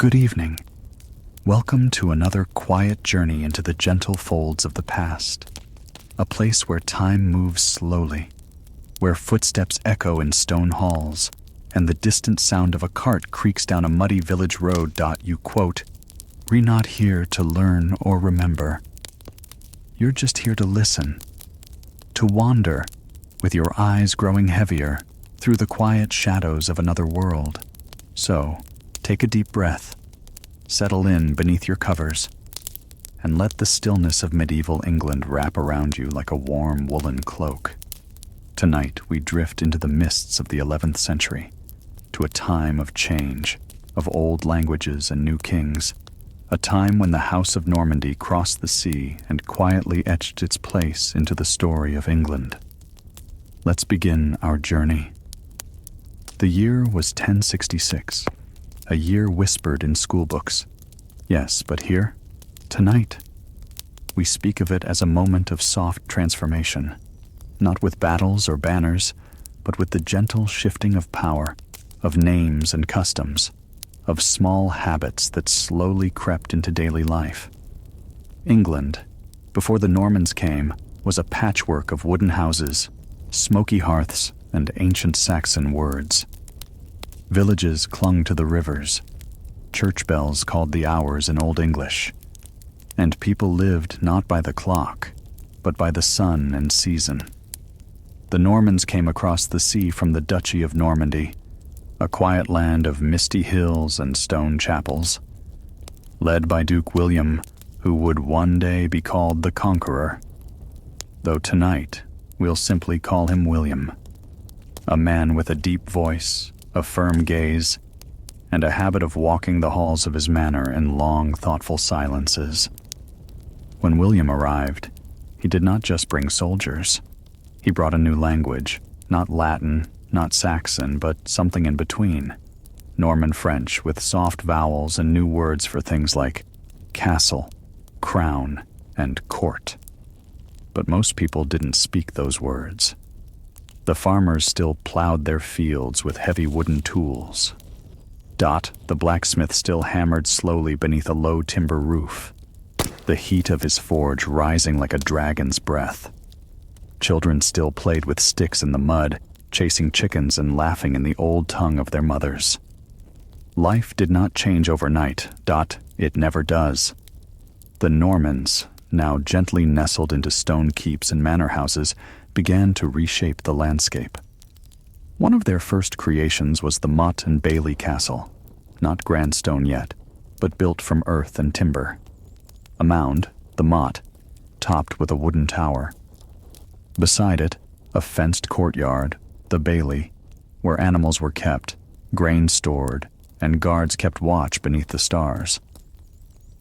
Good evening. Welcome to another quiet journey into the gentle folds of the past. A place where time moves slowly, where footsteps echo in stone halls, and the distant sound of a cart creaks down a muddy village road. You quote, "We're not here to learn or remember. You're just here to listen, to wander, with your eyes growing heavier, through the quiet shadows of another world. So, take a deep breath, settle in beneath your covers, and let the stillness of medieval England wrap around you like a warm woolen cloak. Tonight we drift into the mists of the 11th century, to a time of change, of old languages and new kings, a time when the House of Normandy crossed the sea and quietly etched its place into the story of England. Let's begin our journey. The year was 1066, a year whispered in schoolbooks. Yes, but here, tonight, we speak of it as a moment of soft transformation, not with battles or banners, but with the gentle shifting of power, of names and customs, of small habits that slowly crept into daily life. England, before the Normans came, was a patchwork of wooden houses, smoky hearths, and ancient Saxon words. Villages clung to the rivers, church bells called the hours in Old English, and people lived not by the clock, but by the sun and season. The Normans came across the sea from the Duchy of Normandy, a quiet land of misty hills and stone chapels, led by Duke William, who would one day be called the Conqueror, though tonight we'll simply call him William, a man with a deep voice, a firm gaze, and a habit of walking the halls of his manor in long, thoughtful silences. When William arrived, he did not just bring soldiers. He brought a new language, not Latin, not Saxon, but something in between. Norman French with soft vowels and new words for things like castle, crown, and court. But most people didn't speak those words. The farmers still plowed their fields with heavy wooden tools. The blacksmith still hammered slowly beneath a low timber roof, the heat of his forge rising like a dragon's breath. Children still played with sticks in the mud, chasing chickens and laughing in the old tongue of their mothers. Life did not change overnight. It never does. The Normans, now gently nestled into stone keeps and manor houses, began to reshape the landscape. One of their first creations was the Motte and Bailey Castle, not grand stone yet, but built from earth and timber. A mound, the Motte, topped with a wooden tower. Beside it, a fenced courtyard, the Bailey, where animals were kept, grain stored, and guards kept watch beneath the stars.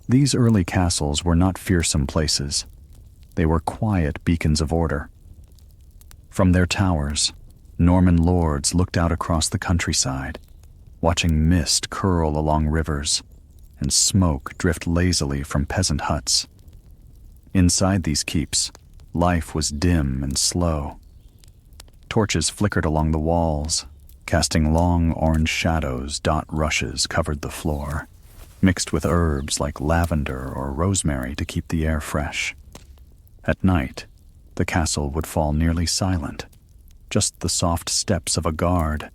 These early castles were not fearsome places. They were quiet beacons of order. From their towers, Norman lords looked out across the countryside, watching mist curl along rivers and smoke drift lazily from peasant huts. Inside these keeps, life was dim and slow. Torches flickered along the walls, casting long orange shadows. Rushes covered the floor, mixed with herbs like lavender or rosemary to keep the air fresh. At night, the castle would fall nearly silent, just the soft steps of a guard,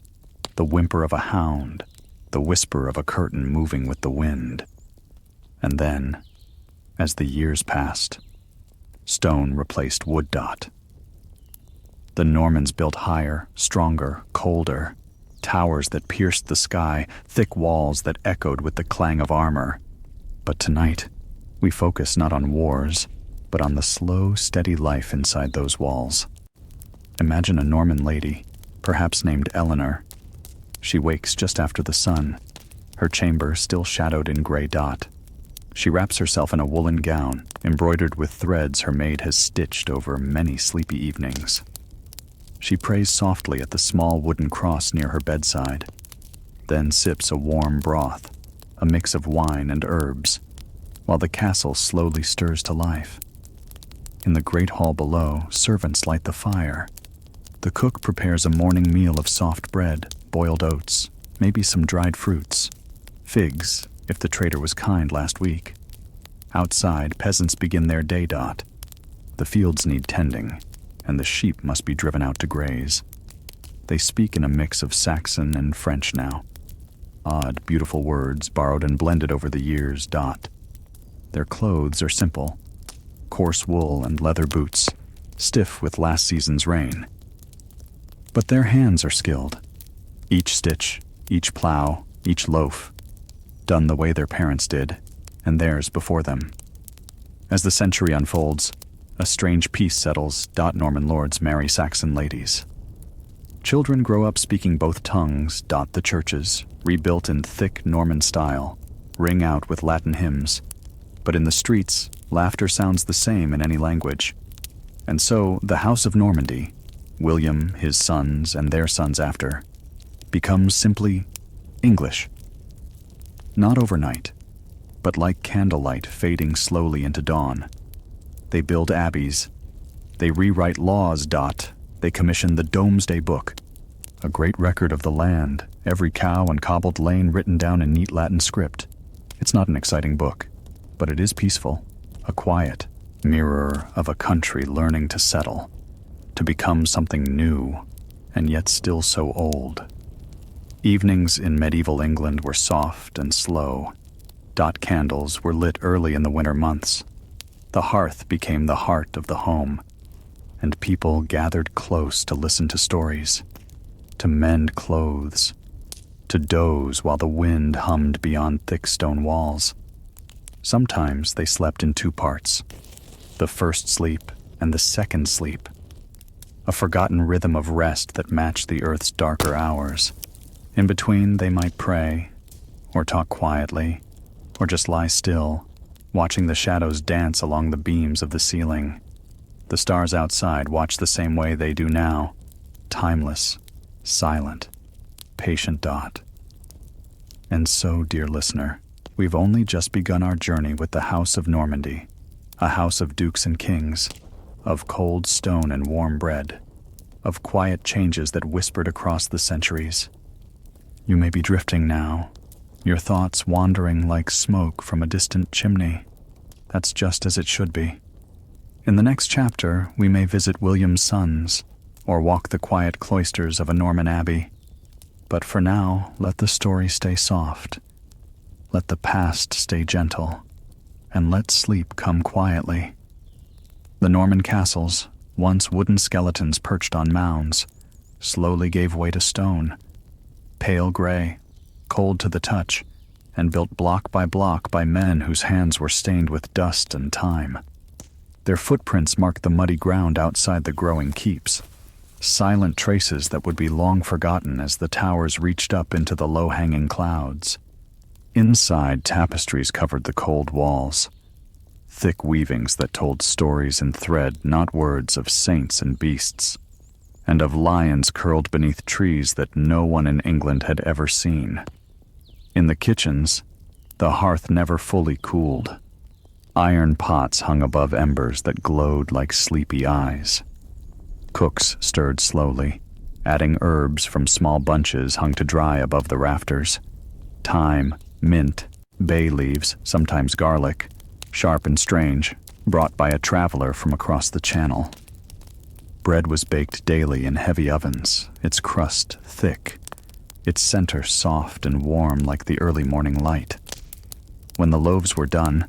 the whimper of a hound, the whisper of a curtain moving with the wind. And then, as the years passed, stone replaced wood. The Normans built higher, stronger, colder, towers that pierced the sky, thick walls that echoed with the clang of armor. But tonight, we focus not on wars, but on the slow, steady life inside those walls. Imagine a Norman lady, perhaps named Eleanor. She wakes just after the sun, her chamber still shadowed in gray. She wraps herself in a woolen gown, embroidered with threads her maid has stitched over many sleepy evenings. She prays softly at the small wooden cross near her bedside, then sips a warm broth, a mix of wine and herbs, while the castle slowly stirs to life. In the great hall below, servants light the fire. The cook prepares a morning meal of soft bread, boiled oats, maybe some dried fruits, figs, if the trader was kind last week. Outside, peasants begin their day. The fields need tending, and the sheep must be driven out to graze. They speak in a mix of Saxon and French now. Odd, beautiful words borrowed and blended over the years. Their clothes are simple, coarse wool and leather boots, stiff with last season's rain. But their hands are skilled. Each stitch, each plow, each loaf, done the way their parents did, and theirs before them. As the century unfolds, a strange peace settles. Norman lords marry Saxon ladies. Children grow up speaking both tongues. The churches, rebuilt in thick Norman style, ring out with Latin hymns. But in the streets, laughter sounds the same in any language. And so the House of Normandy, William, his sons, and their sons after, becomes simply English. Not overnight, but like candlelight fading slowly into dawn. They build abbeys. They rewrite laws. They commission the Domesday Book, a great record of the land, every cow and cobbled lane written down in neat Latin script. It's not an exciting book, but it is peaceful, a quiet mirror of a country learning to settle, to become something new, and yet still so old. Evenings in medieval England were soft and slow. Candles were lit early in the winter months. The hearth became the heart of the home, and people gathered close to listen to stories, to mend clothes, to doze while the wind hummed beyond thick stone walls. Sometimes they slept in two parts, the first sleep and the second sleep, a forgotten rhythm of rest that matched the earth's darker hours. In between, they might pray, or talk quietly, or just lie still, watching the shadows dance along the beams of the ceiling. The stars outside watch the same way they do now, timeless, silent, patient. And so, dear listener, we've only just begun our journey with the House of Normandy, a house of dukes and kings, of cold stone and warm bread, of quiet changes that whispered across the centuries. You may be drifting now, your thoughts wandering like smoke from a distant chimney. That's just as it should be. In the next chapter, we may visit William's sons, or walk the quiet cloisters of a Norman abbey. But for now, let the story stay soft. Let the past stay gentle, and let sleep come quietly. The Norman castles, once wooden skeletons perched on mounds, slowly gave way to stone, pale gray, cold to the touch, and built block by men whose hands were stained with dust and time. Their footprints marked the muddy ground outside the growing keeps, silent traces that would be long forgotten as the towers reached up into the low-hanging clouds. Inside, tapestries covered the cold walls, thick weavings that told stories in thread, not words, of saints and beasts, and of lions curled beneath trees that no one in England had ever seen. In the kitchens, the hearth never fully cooled. Iron pots hung above embers that glowed like sleepy eyes. Cooks stirred slowly, adding herbs from small bunches hung to dry above the rafters. Thyme, mint, bay leaves, sometimes garlic, sharp and strange, brought by a traveler from across the channel. Bread was baked daily in heavy ovens, its crust thick, its center soft and warm like the early morning light. When the loaves were done,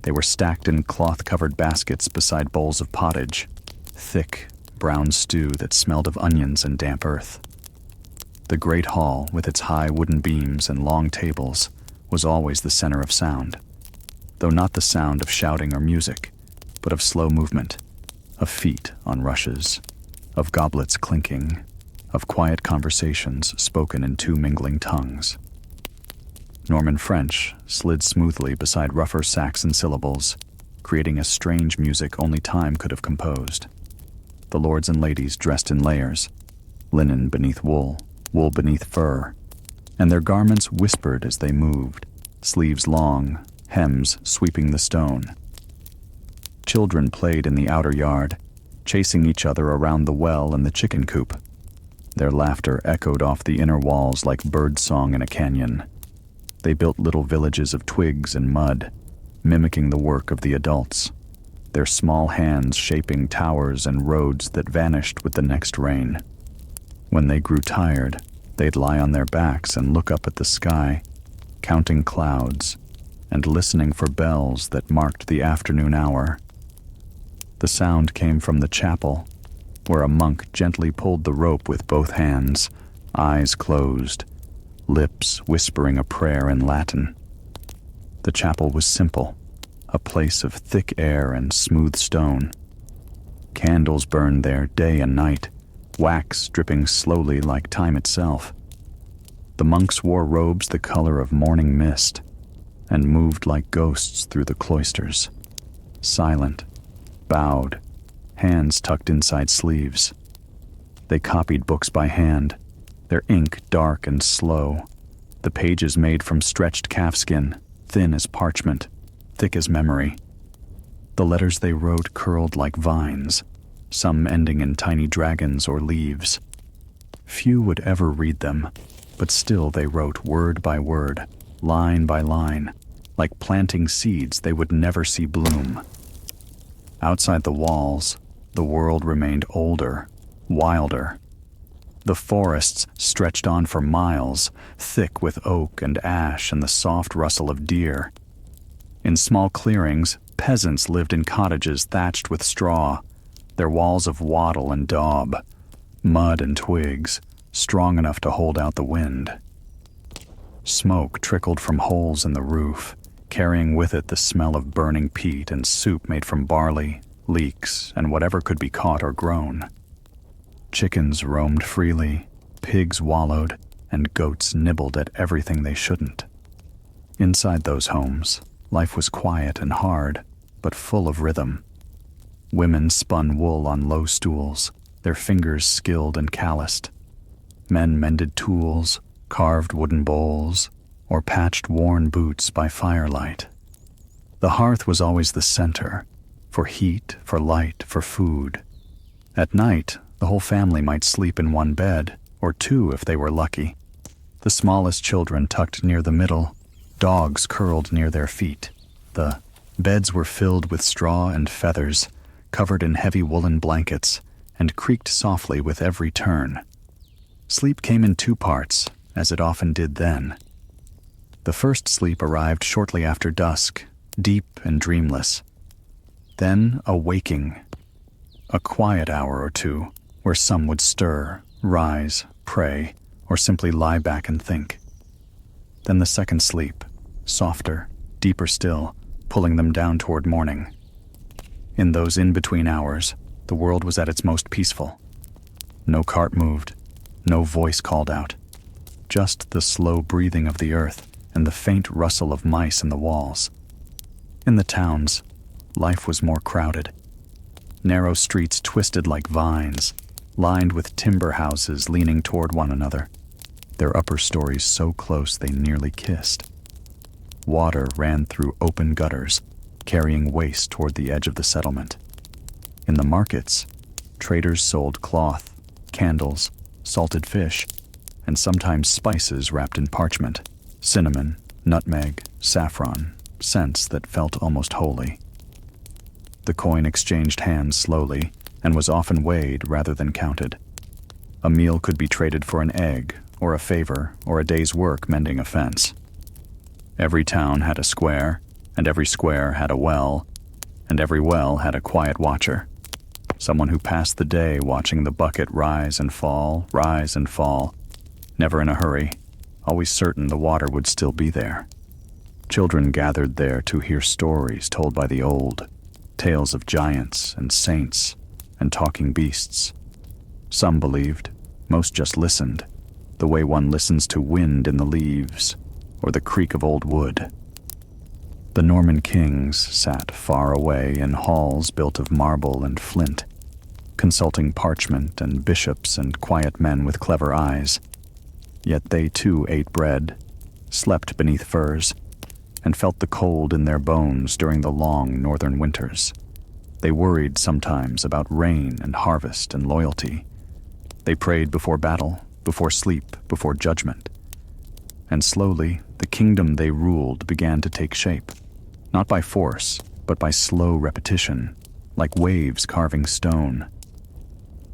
they were stacked in cloth-covered baskets beside bowls of pottage, thick, brown stew that smelled of onions and damp earth. The great hall, with its high wooden beams and long tables, was always the center of sound, though not the sound of shouting or music, but of slow movement, of feet on rushes, of goblets clinking, of quiet conversations spoken in two mingling tongues. Norman French slid smoothly beside rougher Saxon syllables, creating a strange music only time could have composed. The lords and ladies dressed in layers, linen beneath wool, wool beneath fur, and their garments whispered as they moved, sleeves long, hems sweeping the stone. Children played in the outer yard, chasing each other around the well and the chicken coop. Their laughter echoed off the inner walls like bird song in a canyon. They built little villages of twigs and mud, mimicking the work of the adults, their small hands shaping towers and roads that vanished with the next rain. When they grew tired, they'd lie on their backs and look up at the sky, counting clouds and listening for bells that marked the afternoon hour. The sound came from the chapel, where a monk gently pulled the rope with both hands, eyes closed, lips whispering a prayer in Latin. The chapel was simple, a place of thick air and smooth stone. Candles burned there day and night, wax dripping slowly like time itself. The monks wore robes the color of morning mist and moved like ghosts through the cloisters, silent, bowed, hands tucked inside sleeves. They copied books by hand, their ink dark and slow, the pages made from stretched calfskin, thin as parchment, thick as memory. The letters they wrote curled like vines, some ending in tiny dragons or leaves. Few would ever read them, but still they wrote word by word, line by line, like planting seeds they would never see bloom. Outside the walls, the world remained older, wilder. The forests stretched on for miles, thick with oak and ash and the soft rustle of deer. In small clearings, peasants lived in cottages thatched with straw, their walls of wattle and daub, mud and twigs, strong enough to hold out the wind. Smoke trickled from holes in the roof, carrying with it the smell of burning peat and soup made from barley, leeks, and whatever could be caught or grown. Chickens roamed freely, pigs wallowed, and goats nibbled at everything they shouldn't. Inside those homes, life was quiet and hard, but full of rhythm. Women spun wool on low stools, their fingers skilled and calloused. Men mended tools, carved wooden bowls, or patched worn boots by firelight. The hearth was always the center, for heat, for light, for food. At night, the whole family might sleep in one bed, or two if they were lucky. The smallest children tucked near the middle, dogs curled near their feet. The beds were filled with straw and feathers, covered in heavy woolen blankets, and creaked softly with every turn. Sleep came in two parts, as it often did then. The first sleep arrived shortly after dusk, deep and dreamless. Then a waking, a quiet hour or two, where some would stir, rise, pray, or simply lie back and think. Then the second sleep, softer, deeper still, pulling them down toward morning. In those in-between hours, the world was at its most peaceful. No cart moved, no voice called out, just the slow breathing of the earth and the faint rustle of mice in the walls. In the towns, life was more crowded. Narrow streets twisted like vines, lined with timber houses leaning toward one another, their upper stories so close they nearly kissed. Water ran through open gutters, carrying waste toward the edge of the settlement. In the markets, traders sold cloth, candles, salted fish, and sometimes spices wrapped in parchment, cinnamon, nutmeg, saffron, scents that felt almost holy. The coin exchanged hands slowly and was often weighed rather than counted. A meal could be traded for an egg, or a favor, or a day's work mending a fence. Every town had a square, and every square had a well, and every well had a quiet watcher, someone who passed the day watching the bucket rise and fall, never in a hurry, always certain the water would still be there. Children gathered there to hear stories told by the old, tales of giants and saints and talking beasts. Some believed, most just listened, the way one listens to wind in the leaves or the creak of old wood. The Norman kings sat far away in halls built of marble and flint, consulting parchment and bishops and quiet men with clever eyes. Yet they too ate bread, slept beneath firs, and felt the cold in their bones during the long northern winters. They worried sometimes about rain and harvest and loyalty. They prayed before battle, before sleep, before judgment. And slowly, the kingdom they ruled began to take shape, not by force, but by slow repetition, like waves carving stone.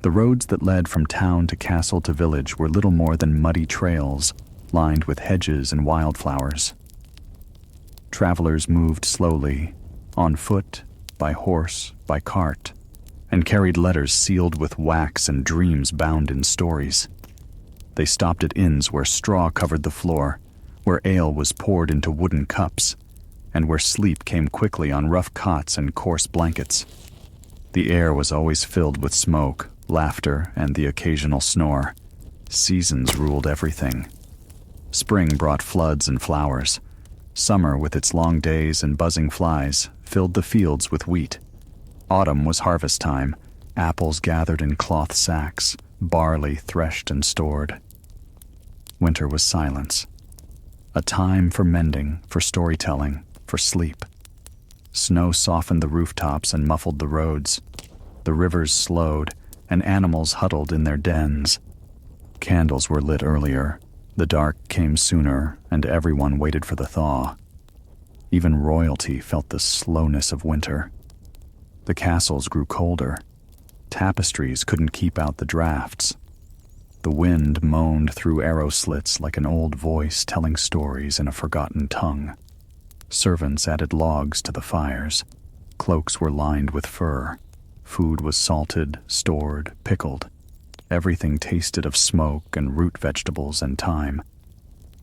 The roads that led from town to castle to village were little more than muddy trails, lined with hedges and wildflowers. Travelers moved slowly, on foot, by horse, by cart, and carried letters sealed with wax and dreams bound in stories. They stopped at inns where straw covered the floor, where ale was poured into wooden cups, and where sleep came quickly on rough cots and coarse blankets. The air was always filled with smoke, laughter, and the occasional snore. Seasons ruled everything. Spring brought floods and flowers. Summer, with its long days and buzzing flies, filled the fields with wheat. Autumn was harvest time, apples gathered in cloth sacks, barley threshed and stored. Winter was silence, a time for mending, for storytelling, for sleep. Snow softened the rooftops and muffled the roads. The rivers slowed, and animals huddled in their dens. Candles were lit earlier. The dark came sooner, and everyone waited for the thaw. Even royalty felt the slowness of winter. The castles grew colder. Tapestries couldn't keep out the drafts. The wind moaned through arrow slits like an old voice telling stories in a forgotten tongue. Servants added logs to the fires. Cloaks were lined with fur. Food was salted, stored, pickled. Everything tasted of smoke and root vegetables and thyme.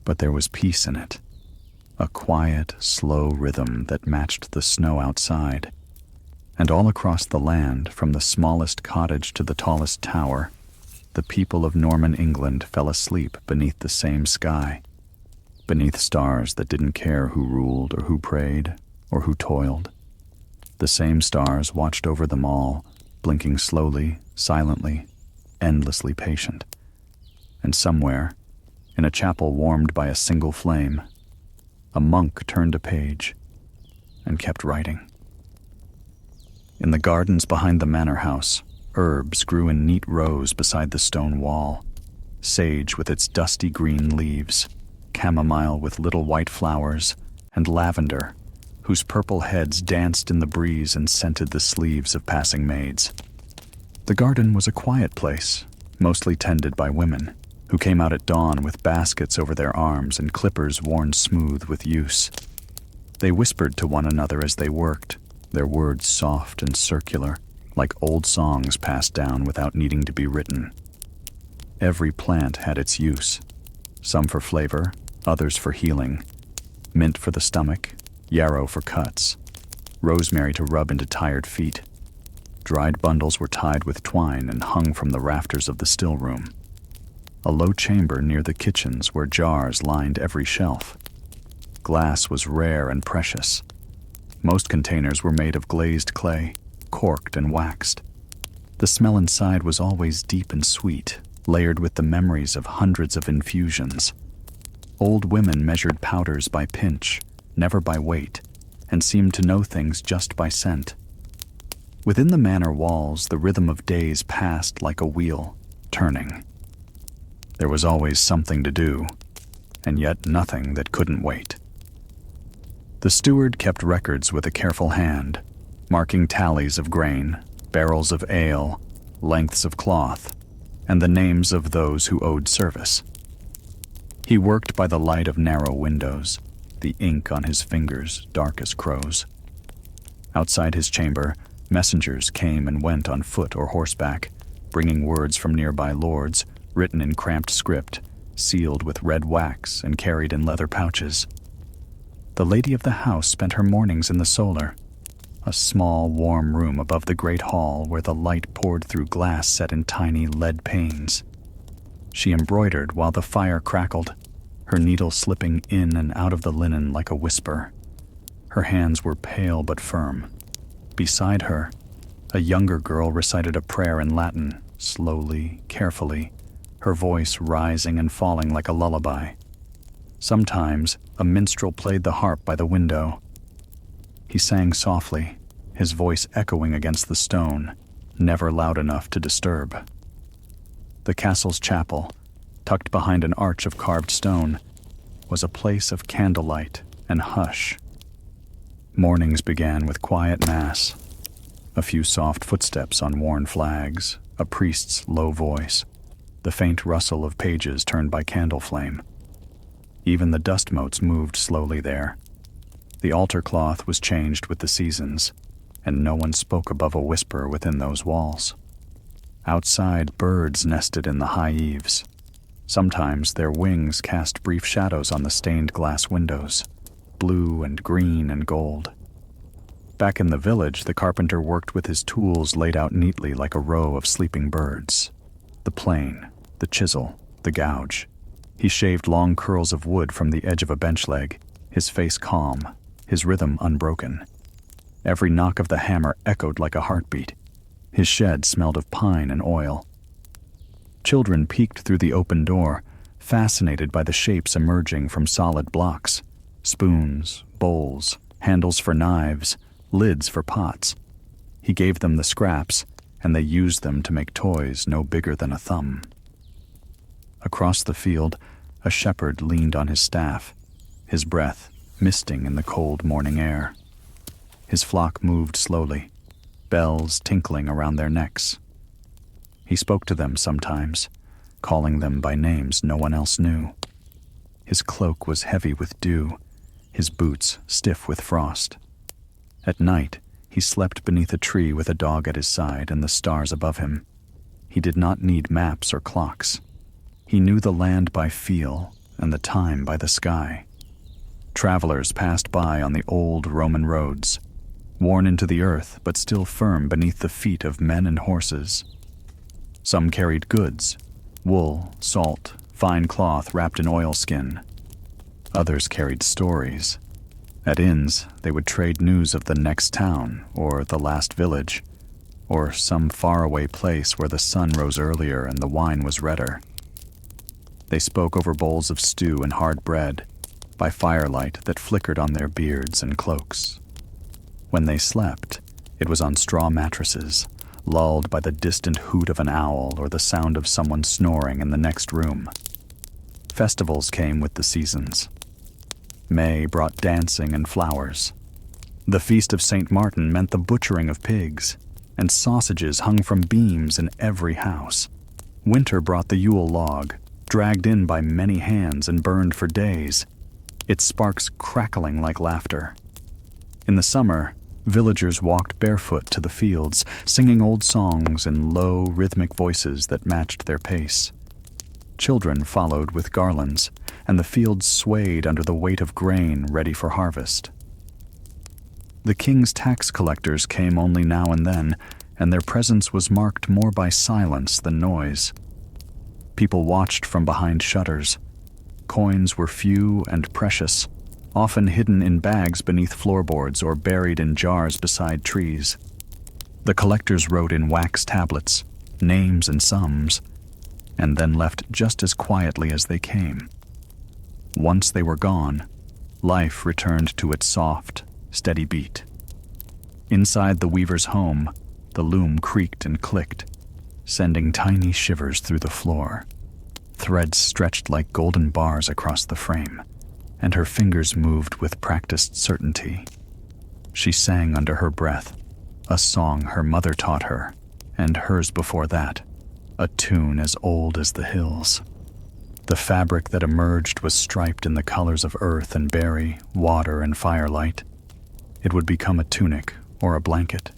But there was peace in it. A quiet, slow rhythm that matched the snow outside. And all across the land, from the smallest cottage to the tallest tower, the people of Norman England fell asleep beneath the same sky, beneath stars that didn't care who ruled or who prayed or who toiled. The same stars watched over them all, blinking slowly, silently, endlessly patient. And somewhere, in a chapel warmed by a single flame, a monk turned a page and kept writing. In the gardens behind the manor house, herbs grew in neat rows beside the stone wall. Sage with its dusty green leaves, chamomile with little white flowers, and lavender, whose purple heads danced in the breeze and scented the sleeves of passing maids. The garden was a quiet place, mostly tended by women, who came out at dawn with baskets over their arms and clippers worn smooth with use. They whispered to one another as they worked, their words soft and circular, like old songs passed down without needing to be written. Every plant had its use, some for flavor, others for healing. Mint for the stomach, yarrow for cuts, rosemary to rub into tired feet. Dried bundles were tied with twine and hung from the rafters of the still room. A low chamber near the kitchens where jars lined every shelf. Glass was rare and precious. Most containers were made of glazed clay, corked and waxed. The smell inside was always deep and sweet, layered with the memories of hundreds of infusions. Old women measured powders by pinch, never by weight, and seemed to know things just by scent. Within the manor walls, the rhythm of days passed like a wheel, turning. There was always something to do, and yet nothing that couldn't wait. The steward kept records with a careful hand, marking tallies of grain, barrels of ale, lengths of cloth, and the names of those who owed service. He worked by the light of narrow windows, the ink on his fingers dark as crows. Outside his chamber, messengers came and went on foot or horseback, bringing words from nearby lords, written in cramped script, sealed with red wax and carried in leather pouches. The lady of the house spent her mornings in the solar, a small, warm room above the great hall where the light poured through glass set in tiny lead panes. She embroidered while the fire crackled, her needle slipping in and out of the linen like a whisper. Her hands were pale but firm. Beside her, a younger girl recited a prayer in Latin, slowly, carefully, her voice rising and falling like a lullaby. Sometimes, a minstrel played the harp by the window. He sang softly, his voice echoing against the stone, never loud enough to disturb. The castle's chapel, tucked behind an arch of carved stone, was a place of candlelight and hush. Mornings began with quiet mass, a few soft footsteps on worn flags, a priest's low voice, the faint rustle of pages turned by candle flame. Even the dust motes moved slowly there. The altar cloth was changed with the seasons, and no one spoke above a whisper within those walls. Outside, birds nested in the high eaves. Sometimes their wings cast brief shadows on the stained glass windows, blue and green and gold. Back in the village, the carpenter worked with his tools laid out neatly like a row of sleeping birds. The plane, the chisel, the gouge. He shaved long curls of wood from the edge of a bench leg, his face calm, his rhythm unbroken. Every knock of the hammer echoed like a heartbeat. His shed smelled of pine and oil. Children peeked through the open door, fascinated by the shapes emerging from solid blocks. Spoons, bowls, handles for knives, lids for pots. He gave them the scraps, and they used them to make toys no bigger than a thumb. Across the field, a shepherd leaned on his staff, his breath misting in the cold morning air. His flock moved slowly, bells tinkling around their necks. He spoke to them sometimes, calling them by names no one else knew. His cloak was heavy with dew, his boots stiff with frost. At night, he slept beneath a tree with a dog at his side and the stars above him. He did not need maps or clocks. He knew the land by feel and the time by the sky. Travelers passed by on the old Roman roads, worn into the earth but still firm beneath the feet of men and horses. Some carried goods, wool, salt, fine cloth wrapped in oilskin. Others carried stories. At inns, they would trade news of the next town or the last village, or some faraway place where the sun rose earlier and the wine was redder. They spoke over bowls of stew and hard bread, by firelight that flickered on their beards and cloaks. When they slept, it was on straw mattresses, lulled by the distant hoot of an owl or the sound of someone snoring in the next room. Festivals came with the seasons. May brought dancing and flowers. The feast of St. Martin meant the butchering of pigs, and sausages hung from beams in every house. Winter brought the Yule log, dragged in by many hands and burned for days, its sparks crackling like laughter. In the summer, villagers walked barefoot to the fields, singing old songs in low, rhythmic voices that matched their pace. Children followed with garlands, and the fields swayed under the weight of grain ready for harvest. The king's tax collectors came only now and then, and their presence was marked more by silence than noise. People watched from behind shutters. Coins were few and precious, often hidden in bags beneath floorboards or buried in jars beside trees. The collectors wrote in wax tablets, names and sums, and then left just as quietly as they came. Once they were gone, life returned to its soft, steady beat. Inside the weaver's home, the loom creaked and clicked, sending tiny shivers through the floor. Threads stretched like golden bars across the frame, and her fingers moved with practiced certainty. She sang under her breath, a song her mother taught her, and hers before that, a tune as old as the hills. The fabric that emerged was striped in the colors of earth and berry, water and firelight. It would become a tunic or a blanket,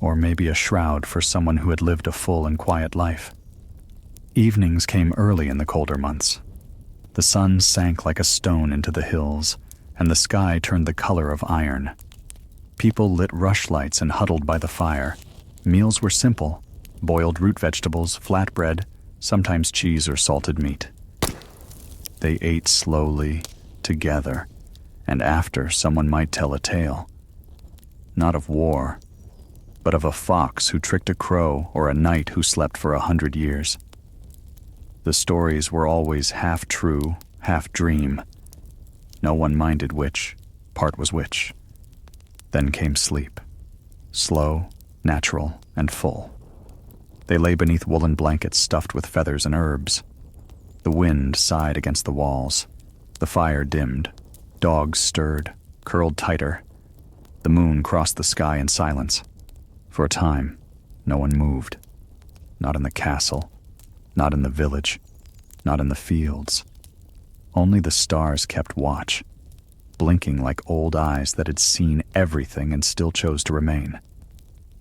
or maybe a shroud for someone who had lived a full and quiet life. Evenings came early in the colder months. The sun sank like a stone into the hills, and the sky turned the color of iron. People lit rushlights and huddled by the fire. Meals were simple: boiled root vegetables, flatbread, sometimes cheese or salted meat. They ate slowly, together, and after someone might tell a tale. Not of war, but of a fox who tricked a crow or a knight who slept for 100 years. The stories were always half true, half dream. No one minded which part was which. Then came sleep, slow, natural, and full. They lay beneath woolen blankets stuffed with feathers and herbs. The wind sighed against the walls. The fire dimmed. Dogs stirred, curled tighter. The moon crossed the sky in silence. For a time, no one moved. Not in the castle, not in the village, not in the fields. Only the stars kept watch, blinking like old eyes that had seen everything and still chose to remain.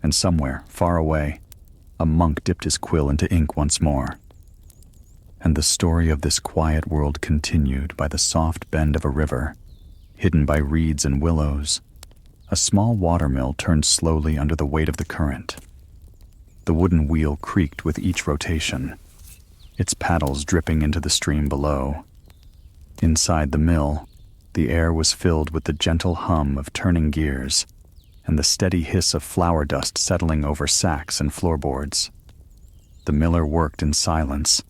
And somewhere, far away, a monk dipped his quill into ink once more. And the story of this quiet world continued by the soft bend of a river, hidden by reeds and willows. A small watermill turned slowly under the weight of the current. The wooden wheel creaked with each rotation, its paddles dripping into the stream below. Inside the mill, the air was filled with the gentle hum of turning gears and the steady hiss of flour dust settling over sacks and floorboards. The miller worked in silence,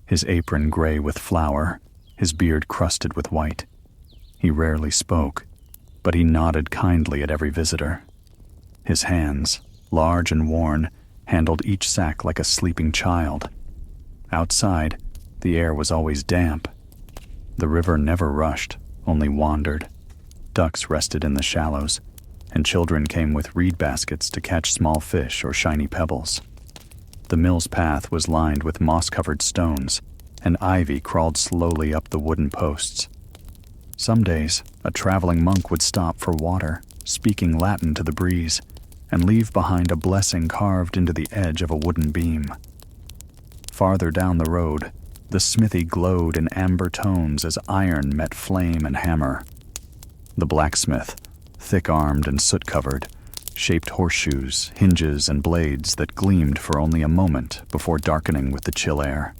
his apron gray with flour, his beard crusted with white. He rarely spoke, but he nodded kindly at every visitor. His hands, large and worn, handled each sack like a sleeping child. Outside, the air was always damp. The river never rushed, only wandered. Ducks rested in the shallows, and children came with reed baskets to catch small fish or shiny pebbles. The mill's path was lined with moss-covered stones, and ivy crawled slowly up the wooden posts. Some days, a traveling monk would stop for water, speaking Latin to the breeze, and leave behind a blessing carved into the edge of a wooden beam. Farther down the road, the smithy glowed in amber tones as iron met flame and hammer. The blacksmith, thick-armed and soot-covered, shaped horseshoes, hinges, and blades that gleamed for only a moment before darkening with the chill air.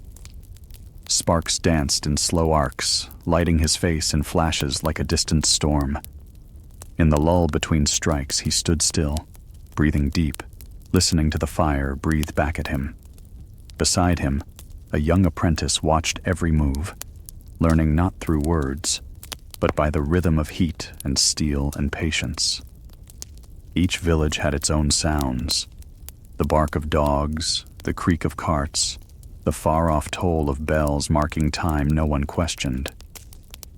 Sparks danced in slow arcs, lighting his face in flashes like a distant storm. In the lull between strikes, he stood still, breathing deep, listening to the fire breathe back at him. Beside him, a young apprentice watched every move, learning not through words, but by the rhythm of heat and steel and patience. Each village had its own sounds: the bark of dogs, the creak of carts, the far-off toll of bells marking time no one questioned.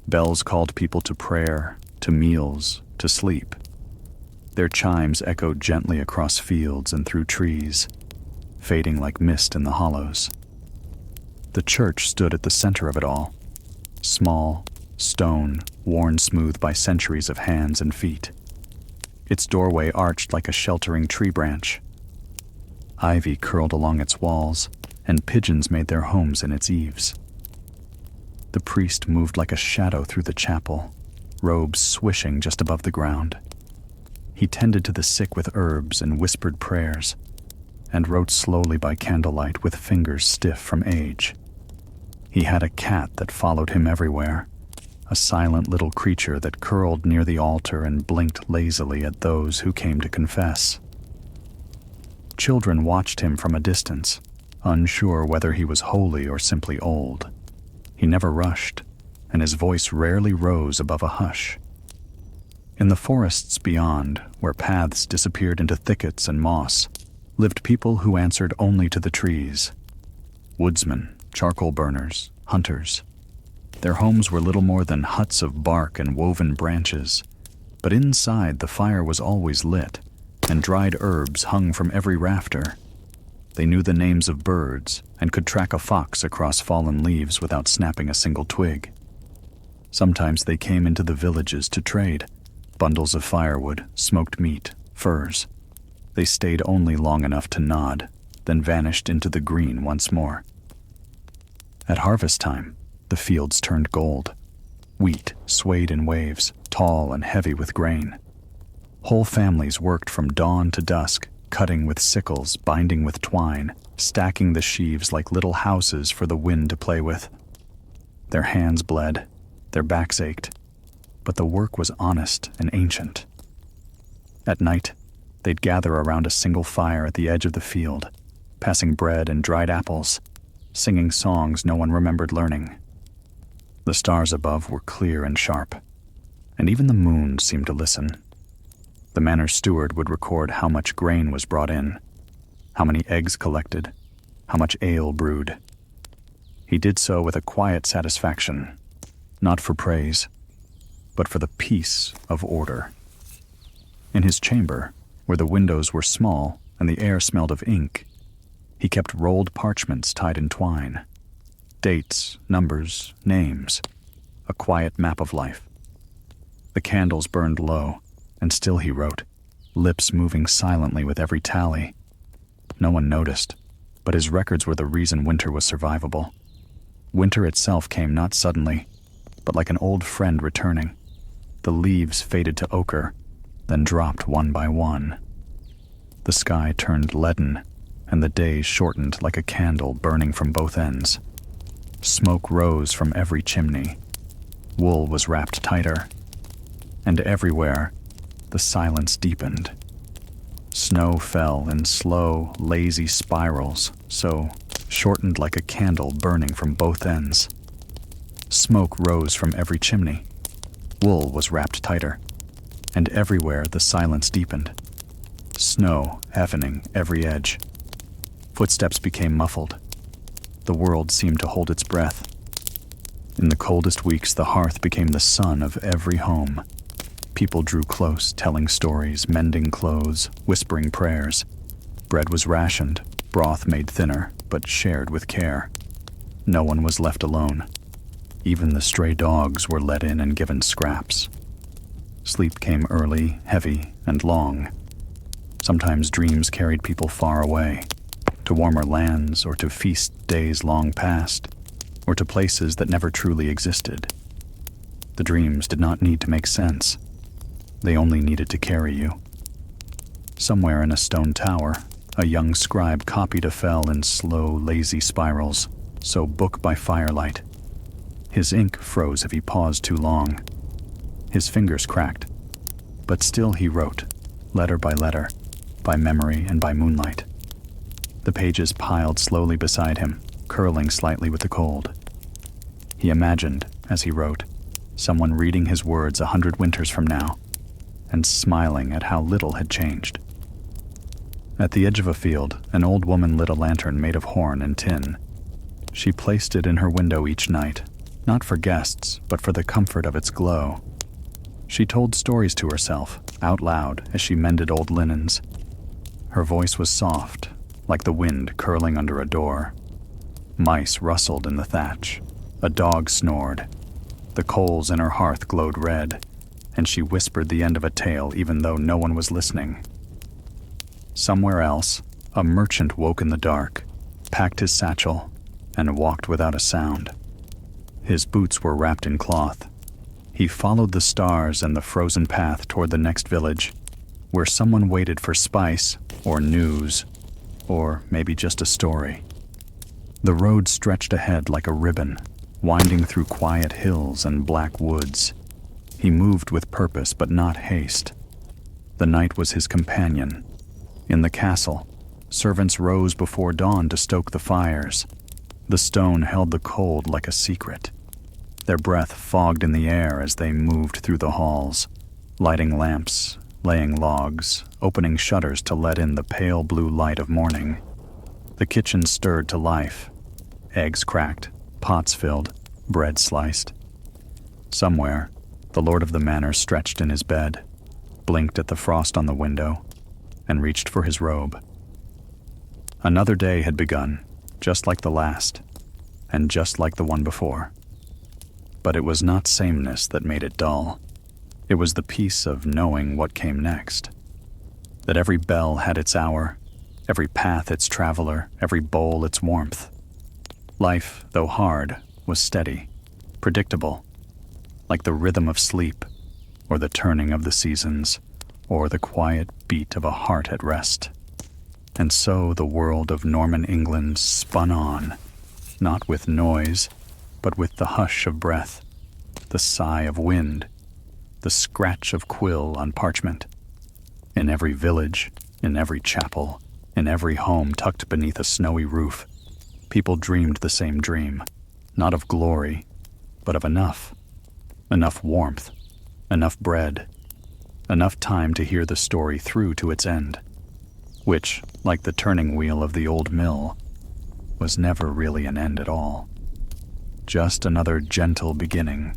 Bells called people to prayer, to meals, to sleep. Their chimes echoed gently across fields and through trees, fading like mist in the hollows. The church stood at the center of it all, small, stone, worn smooth by centuries of hands and feet. Its doorway arched like a sheltering tree branch. Ivy curled along its walls, and pigeons made their homes in its eaves. The priest moved like a shadow through the chapel, robes swishing just above the ground. He tended to the sick with herbs and whispered prayers, and wrote slowly by candlelight with fingers stiff from age. He had a cat that followed him everywhere, a silent little creature that curled near the altar and blinked lazily at those who came to confess. Children watched him from a distance, unsure whether he was holy or simply old. He never rushed, and his voice rarely rose above a hush. In the forests beyond, where paths disappeared into thickets and moss, lived people who answered only to the trees. Woodsmen, charcoal burners, hunters. Their homes were little more than huts of bark and woven branches, but inside the fire was always lit, and dried herbs hung from every rafter. They knew the names of birds and could track a fox across fallen leaves without snapping a single twig. Sometimes they came into the villages to trade, bundles of firewood, smoked meat, furs. They stayed only long enough to nod, then vanished into the green once more. At harvest time, the fields turned gold. Wheat swayed in waves, tall and heavy with grain. Whole families worked from dawn to dusk, cutting with sickles, binding with twine, stacking the sheaves like little houses for the wind to play with. Their hands bled, their backs ached, but the work was honest and ancient. At night, they'd gather around a single fire at the edge of the field, passing bread and dried apples, singing songs no one remembered learning. The stars above were clear and sharp, and even the moon seemed to listen. The manor steward would record how much grain was brought in, how many eggs collected, how much ale brewed. He did so with a quiet satisfaction, not for praise, but for the peace of order. In his chamber, where the windows were small and the air smelled of ink, he kept rolled parchments tied in twine. Dates, numbers, names, a quiet map of life. The candles burned low, and still he wrote, lips moving silently with every tally. No one noticed, but his records were the reason winter was survivable. Winter itself came not suddenly, but like an old friend returning. The leaves faded to ochre, then dropped one by one. The sky turned leaden, and the days shortened like a candle burning from both ends. Smoke rose from every chimney. Wool was wrapped tighter, and everywhere the silence deepened. Snow fell in slow, lazy spirals, so shortened like a candle burning from both ends. Smoke rose from every chimney. Wool was wrapped tighter, and everywhere the silence deepened. Snow heavening every edge. Footsteps became muffled. The world seemed to hold its breath. In the coldest weeks, the hearth became the sun of every home. People drew close, telling stories, mending clothes, whispering prayers. Bread was rationed, broth made thinner, but shared with care. No one was left alone. Even the stray dogs were let in and given scraps. Sleep came early, heavy, and long. Sometimes dreams carried people far away, to warmer lands or to feast days long past, or to places that never truly existed. The dreams did not need to make sense. They only needed to carry you. Somewhere in a stone tower, a young scribe copied a fell in slow, lazy spirals, so book by firelight. His ink froze if he paused too long. His fingers cracked, but still he wrote, letter by letter, by memory and by moonlight. The pages piled slowly beside him, curling slightly with the cold. He imagined, as he wrote, someone reading his words 100 winters from now, and smiling at how little had changed. At the edge of a field, an old woman lit a lantern made of horn and tin. She placed it in her window each night, not for guests, but for the comfort of its glow. She told stories to herself, out loud, as she mended old linens. Her voice was soft, like the wind curling under a door. Mice rustled in the thatch. A dog snored. The coals in her hearth glowed red, and she whispered the end of a tale even though no one was listening. Somewhere else, a merchant woke in the dark, packed his satchel, and walked without a sound. His boots were wrapped in cloth. He followed the stars and the frozen path toward the next village, where someone waited for spice or news, or maybe just a story. The road stretched ahead like a ribbon, winding through quiet hills and black woods. He moved with purpose but not haste. The night was his companion. In the castle, servants rose before dawn to stoke the fires. The stone held the cold like a secret. Their breath fogged in the air as they moved through the halls, lighting lamps, laying logs, opening shutters to let in the pale blue light of morning. The kitchen stirred to life. Eggs cracked, pots filled, bread sliced. Somewhere, the lord of the manor stretched in his bed, blinked at the frost on the window, and reached for his robe. Another day had begun, just like the last, and just like the one before. But it was not sameness that made it dull. It was the peace of knowing what came next. That every bell had its hour, every path its traveler, every bowl its warmth. Life, though hard, was steady, predictable, like the rhythm of sleep, or the turning of the seasons, or the quiet beat of a heart at rest. And so the world of Norman England spun on, not with noise, but with the hush of breath, the sigh of wind, the scratch of quill on parchment. In every village, in every chapel, in every home tucked beneath a snowy roof, people dreamed the same dream, not of glory, but of enough warmth, enough bread, enough time to hear the story through to its end, which, like the turning wheel of the old mill, was never really an end at all. Just another gentle beginning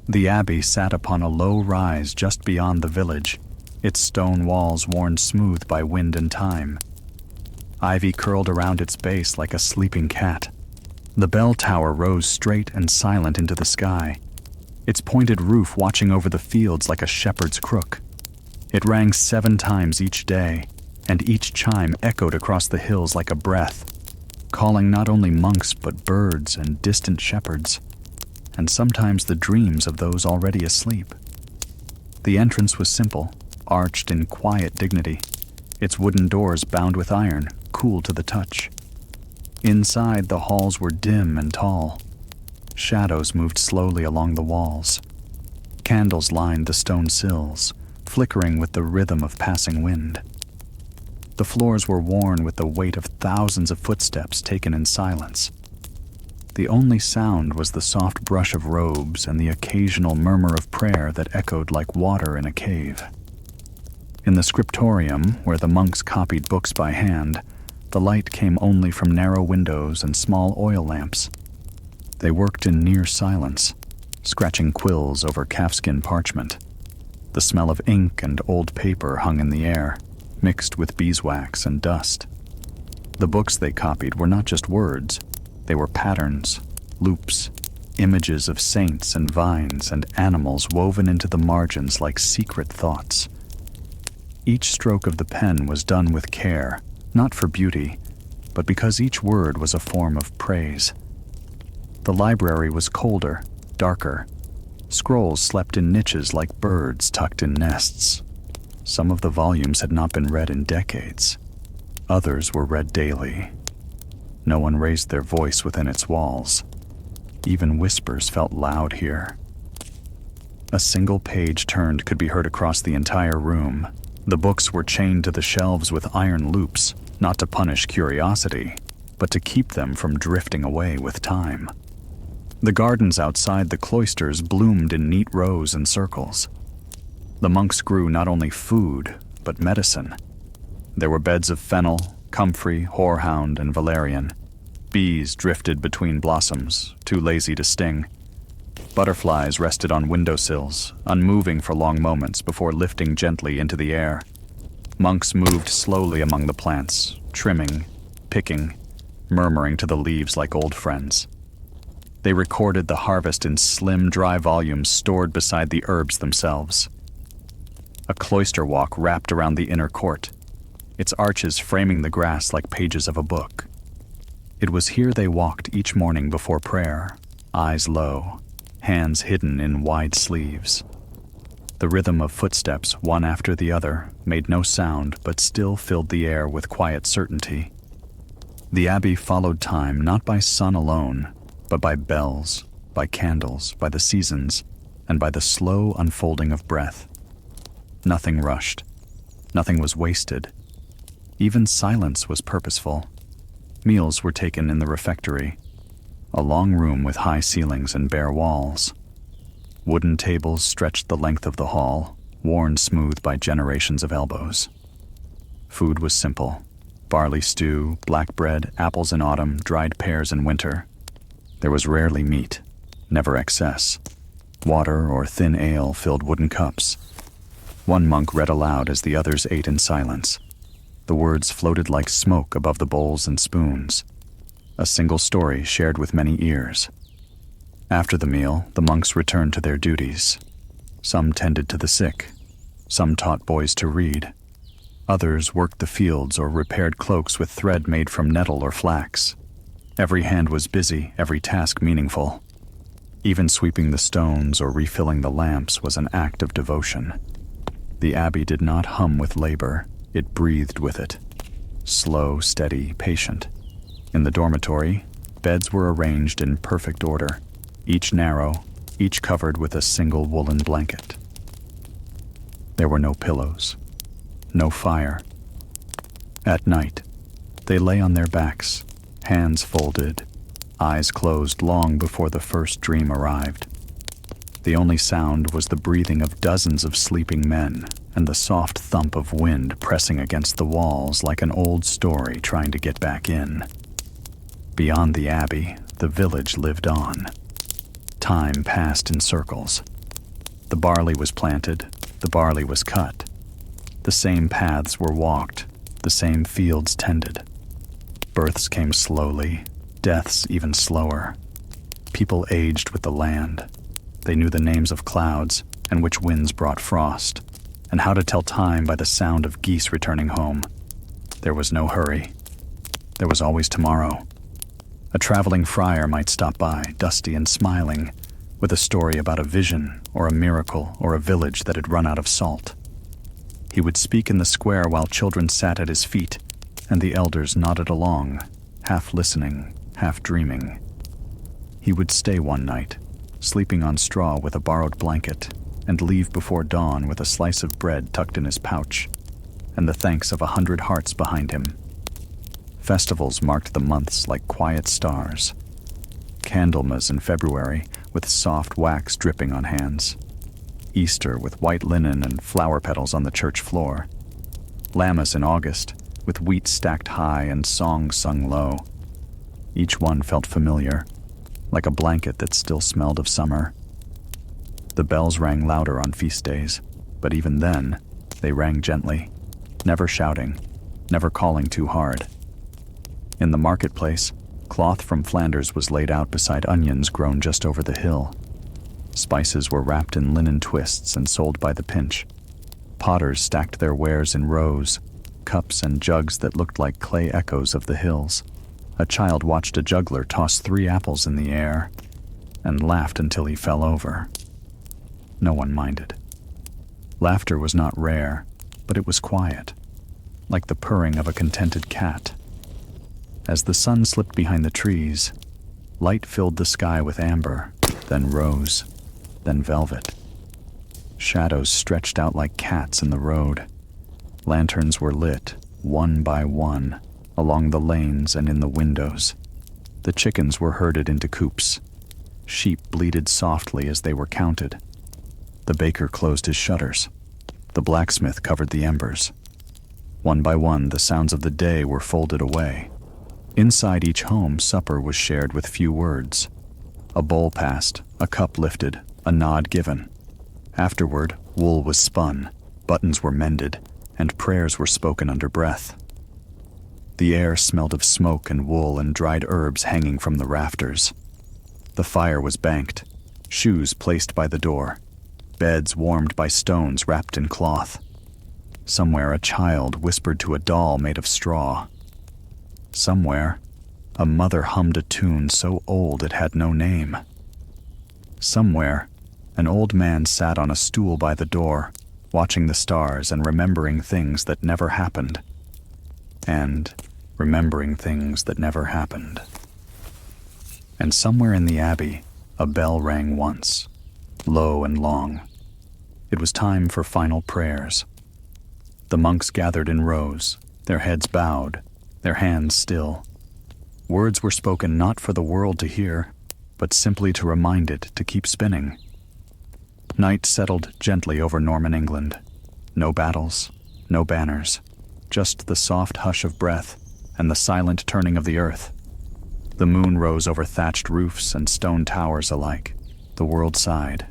The abbey sat upon a low rise just beyond the village, its stone walls worn smooth by wind and time. Ivy curled around its base like a sleeping cat. The bell tower rose straight and silent into the sky, its pointed roof watching over the fields like a shepherd's crook. It rang 7 times each day, and each chime echoed across the hills like a breath, calling not only monks but birds and distant shepherds, and sometimes the dreams of those already asleep. The entrance was simple, arched in quiet dignity, its wooden doors bound with iron, cool to the touch. Inside, the halls were dim and tall. Shadows moved slowly along the walls. Candles lined the stone sills, flickering with the rhythm of passing wind. The floors were worn with the weight of thousands of footsteps taken in silence. The only sound was the soft brush of robes and the occasional murmur of prayer that echoed like water in a cave. In the scriptorium, where the monks copied books by hand, the light came only from narrow windows and small oil lamps. They worked in near silence, scratching quills over calfskin parchment. The smell of ink and old paper hung in the air, mixed with beeswax and dust. The books they copied were not just words, they were patterns, loops, images of saints and vines and animals woven into the margins like secret thoughts. Each stroke of the pen was done with care, not for beauty, but because each word was a form of praise. The library was colder, darker. Scrolls slept in niches like birds tucked in nests. Some of the volumes had not been read in decades. Others were read daily. No one raised their voice within its walls. Even whispers felt loud here. A single page turned could be heard across the entire room. The books were chained to the shelves with iron loops, not to punish curiosity, but to keep them from drifting away with time. The gardens outside the cloisters bloomed in neat rows and circles. The monks grew not only food, but medicine. There were beds of fennel, comfrey, horehound, and valerian. Bees drifted between blossoms, too lazy to sting. Butterflies rested on windowsills, unmoving for long moments before lifting gently into the air. Monks moved slowly among the plants, trimming, picking, murmuring to the leaves like old friends. They recorded the harvest in slim, dry volumes stored beside the herbs themselves. A cloister walk wrapped around the inner court, its arches framing the grass like pages of a book. It was here they walked each morning before prayer, eyes low, hands hidden in wide sleeves. The rhythm of footsteps, one after the other, made no sound but still filled the air with quiet certainty. The abbey followed time not by sun alone, but by bells, by candles, by the seasons, and by the slow unfolding of breath. Nothing rushed. Nothing was wasted. Even silence was purposeful. Meals were taken in the refectory, a long room with high ceilings and bare walls. Wooden tables stretched the length of the hall, worn smooth by generations of elbows. Food was simple: barley stew, black bread, apples in autumn, dried pears in winter. There was rarely meat, never excess. Water or thin ale filled wooden cups. One monk read aloud as the others ate in silence. The words floated like smoke above the bowls and spoons. A single story shared with many ears. After the meal, the monks returned to their duties. Some tended to the sick. Some taught boys to read. Others worked the fields or repaired cloaks with thread made from nettle or flax. Every hand was busy, every task meaningful. Even sweeping the stones or refilling the lamps was an act of devotion. The abbey did not hum with labor, it breathed with it. Slow, steady, patient. In the dormitory, beds were arranged in perfect order, each narrow, each covered with a single woolen blanket. There were no pillows, no fire. At night, they lay on their backs, hands folded, eyes closed long before the first dream arrived. The only sound was the breathing of dozens of sleeping men and the soft thump of wind pressing against the walls like an old story trying to get back in. Beyond the abbey, the village lived on. Time passed in circles, The barley was planted, the barley was cut. The same paths were walked, the same fields tended. Births came slowly, deaths even slower. People aged with the land. They knew the names of clouds and which winds brought frost, and how to tell time by the sound of geese returning home. There was no hurry. There was always tomorrow. A traveling friar might stop by, dusty and smiling, with a story about a vision or a miracle or a village that had run out of salt. He would speak in the square while children sat at his feet, and the elders nodded along, half listening, half dreaming. He would stay one night, sleeping on straw with a borrowed blanket, and leave before dawn with a slice of bread tucked in his pouch, and the thanks of 100 hearts behind him. Festivals marked the months like quiet stars. Candlemas in February with soft wax dripping on hands. Easter with white linen and flower petals on the church floor. Lammas in August with wheat stacked high and songs sung low. Each one felt familiar, like a blanket that still smelled of summer. The bells rang louder on feast days, but even then, they rang gently, never shouting, never calling too hard. In the marketplace, cloth from Flanders was laid out beside onions grown just over the hill. Spices were wrapped in linen twists and sold by the pinch. Potters stacked their wares in rows, cups and jugs that looked like clay echoes of the hills. A child watched a juggler toss 3 apples in the air and laughed until he fell over. No one minded. Laughter was not rare, but it was quiet, like the purring of a contented cat. As the sun slipped behind the trees, light filled the sky with amber, then rose, then velvet. Shadows stretched out like cats in the road. Lanterns were lit, one by one, along the lanes and in the windows. The chickens were herded into coops. Sheep bleated softly as they were counted. The baker closed his shutters. The blacksmith covered the embers. One by one, the sounds of the day were folded away. Inside each home, supper was shared with few words. A bowl passed, a cup lifted, a nod given. Afterward, wool was spun, buttons were mended, and prayers were spoken under breath. The air smelled of smoke and wool and dried herbs hanging from the rafters. The fire was banked, shoes placed by the door, beds warmed by stones wrapped in cloth. Somewhere a child whispered to a doll made of straw. Somewhere, a mother hummed a tune so old it had no name. Somewhere, an old man sat on a stool by the door, watching the stars and remembering things that never happened. And remembering things that never happened. And somewhere in the abbey, a bell rang once, low and long. It was time for final prayers. The monks gathered in rows, their heads bowed, their hands still. Words were spoken not for the world to hear, but simply to remind it to keep spinning. Night settled gently over Norman England. No battles, no banners, just the soft hush of breath and the silent turning of the earth. The moon rose over thatched roofs and stone towers alike. The world sighed,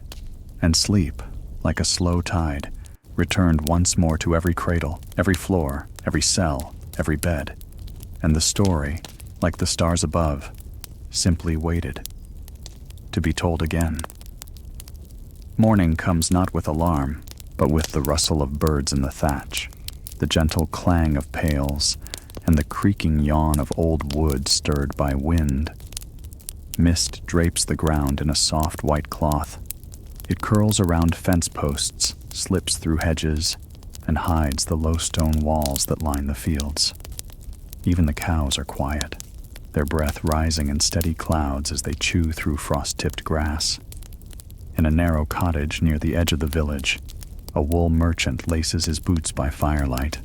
and sleep, like a slow tide, returned once more to every cradle, every floor, every cell, every bed. And the story, like the stars above, simply waited to be told again. Morning comes not with alarm, but with the rustle of birds in the thatch, the gentle clang of pails, and the creaking yawn of old wood stirred by wind. Mist drapes the ground in a soft white cloth. It curls around fence posts, slips through hedges, and hides the low stone walls that line the fields. Even the cows are quiet, their breath rising in steady clouds as they chew through frost-tipped grass. In a narrow cottage near the edge of the village, a wool merchant laces his boots by firelight.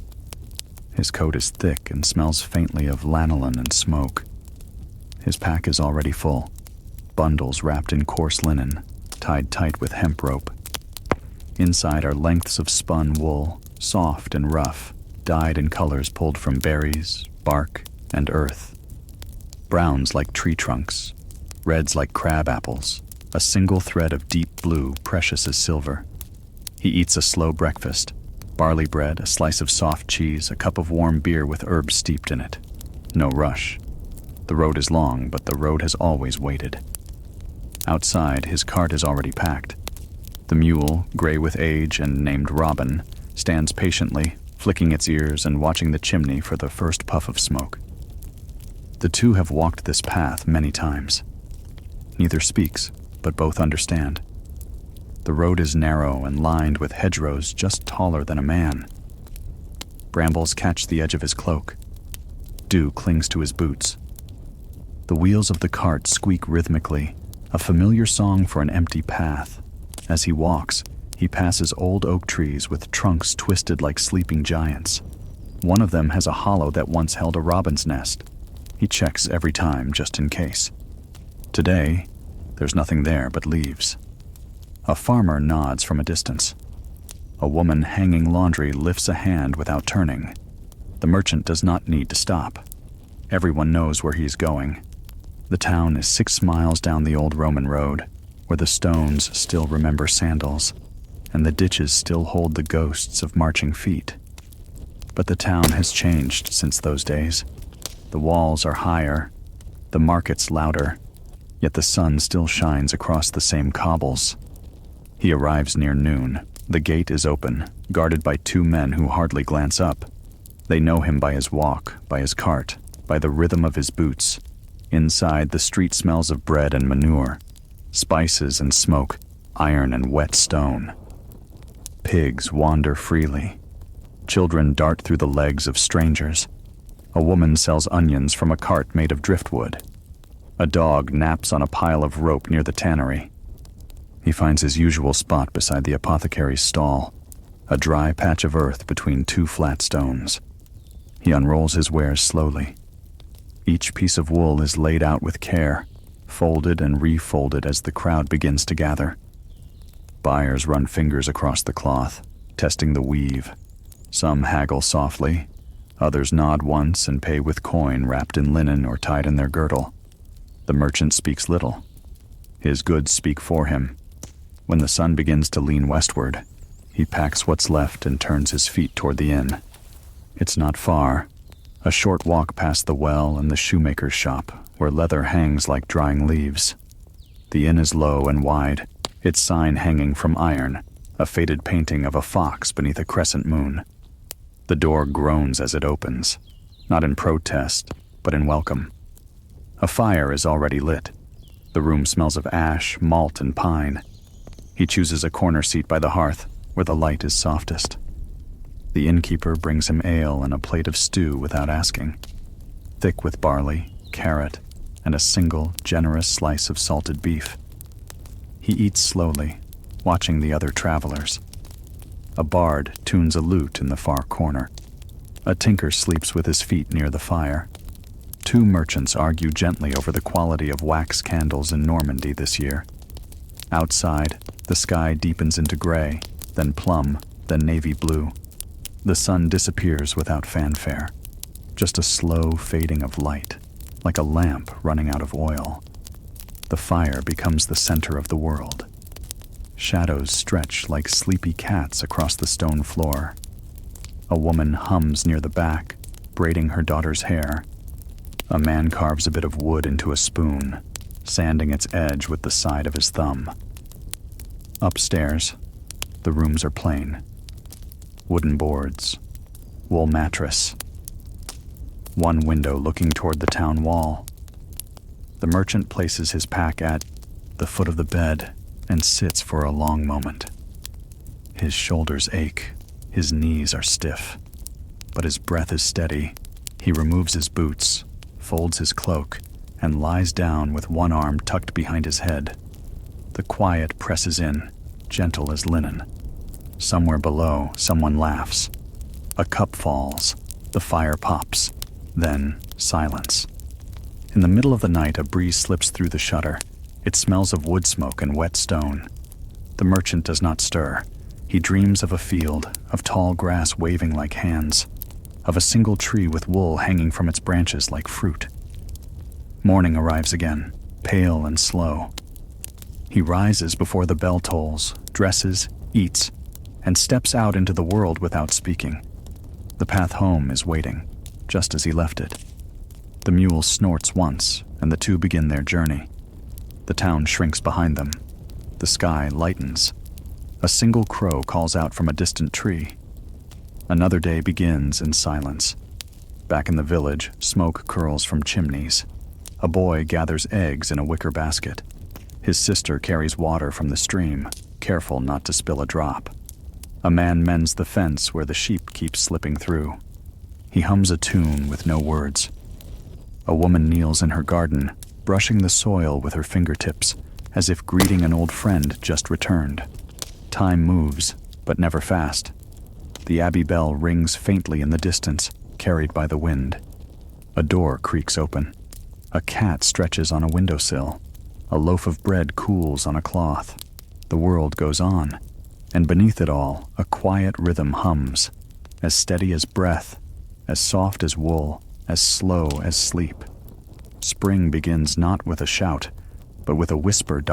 His coat is thick and smells faintly of lanolin and smoke. His pack is already full, bundles wrapped in coarse linen, tied tight with hemp rope. Inside are lengths of spun wool, soft and rough, dyed in colors pulled from berries, bark, and earth. Browns like tree trunks, reds like crab apples, a single thread of deep blue, precious as silver. He eats a slow breakfast, barley bread, a slice of soft cheese, a cup of warm beer with herbs steeped in it. No rush. The road is long, but the road has always waited. Outside, his cart is already packed. The mule, gray with age and named Robin, stands patiently, flicking its ears and watching the chimney for the first puff of smoke. The two have walked this path many times. Neither speaks, but both understand. The road is narrow and lined with hedgerows just taller than a man. Brambles catch the edge of his cloak. Dew clings to his boots. The wheels of the cart squeak rhythmically, a familiar song for an empty path. As he walks, he passes old oak trees with trunks twisted like sleeping giants. One of them has a hollow that once held a robin's nest. He checks every time, just in case. Today, there's nothing there but leaves. A farmer nods from a distance. A woman hanging laundry lifts a hand without turning. The merchant does not need to stop. Everyone knows where he's going. The town is 6 miles down the old Roman road, where the stones still remember sandals, and the ditches still hold the ghosts of marching feet. But the town has changed since those days. The walls are higher, the markets louder, yet the sun still shines across the same cobbles. He arrives near noon. The gate is open, guarded by 2 men who hardly glance up. They know him by his walk, by his cart, by the rhythm of his boots. Inside, the street smells of bread and manure, spices and smoke, iron and wet stone. Pigs wander freely. Children dart through the legs of strangers. A woman sells onions from a cart made of driftwood. A dog naps on a pile of rope near the tannery. He finds his usual spot beside the apothecary's stall, a dry patch of earth between 2 flat stones. He unrolls his wares slowly. Each piece of wool is laid out with care, folded and refolded as the crowd begins to gather. Buyers run fingers across the cloth, testing the weave. Some haggle softly, others nod once and pay with coin wrapped in linen or tied in their girdle. The merchant speaks little. His goods speak for him. When the sun begins to lean westward, he packs what's left and turns his feet toward the inn. It's not far. A short walk past the well and the shoemaker's shop, where leather hangs like drying leaves. The inn is low and wide, its sign hanging from iron, a faded painting of a fox beneath a crescent moon. The door groans as it opens, not in protest, but in welcome. A fire is already lit. The room smells of ash, malt, and pine. He chooses a corner seat by the hearth, where the light is softest. The innkeeper brings him ale and a plate of stew without asking, thick with barley, carrot, and a single, generous slice of salted beef. He eats slowly, watching the other travelers. A bard tunes a lute in the far corner. A tinker sleeps with his feet near the fire. 2 merchants argue gently over the quality of wax candles in Normandy this year. Outside, the sky deepens into gray, then plum, then navy blue. The sun disappears without fanfare, just a slow fading of light, like a lamp running out of oil. The fire becomes the center of the world. Shadows stretch like sleepy cats across the stone floor. A woman hums near the back, braiding her daughter's hair. A man carves a bit of wood into a spoon, sanding its edge with the side of his thumb. Upstairs, the rooms are plain. Wooden boards, wool mattress. One window looking toward the town wall. The merchant places his pack at the foot of the bed and sits for a long moment. His shoulders ache, his knees are stiff, but his breath is steady. He removes his boots, folds his cloak, and lies down with one arm tucked behind his head. The quiet presses in, gentle as linen. Somewhere below, someone laughs. A cup falls. The fire pops. Then, silence. In the middle of the night, a breeze slips through the shutter. It smells of wood smoke and wet stone. The merchant does not stir. He dreams of a field, of tall grass waving like hands, of a single tree with wool hanging from its branches like fruit. Morning arrives again, pale and slow. He rises before the bell tolls, dresses, eats, and steps out into the world without speaking. The path home is waiting, just as he left it. The mule snorts once, and the two begin their journey. The town shrinks behind them. The sky lightens. A single crow calls out from a distant tree. Another day begins in silence. Back in the village, smoke curls from chimneys. A boy gathers eggs in a wicker basket. His sister carries water from the stream, careful not to spill a drop. A man mends the fence where the sheep keep slipping through. He hums a tune with no words. A woman kneels in her garden, brushing the soil with her fingertips, as if greeting an old friend just returned. Time moves, but never fast. The abbey bell rings faintly in the distance, carried by the wind. A door creaks open. A cat stretches on a windowsill. A loaf of bread cools on a cloth. The world goes on, and beneath it all, a quiet rhythm hums, as steady as breath, as soft as wool, as slow as sleep. Spring begins not with a shout, but with a whisper.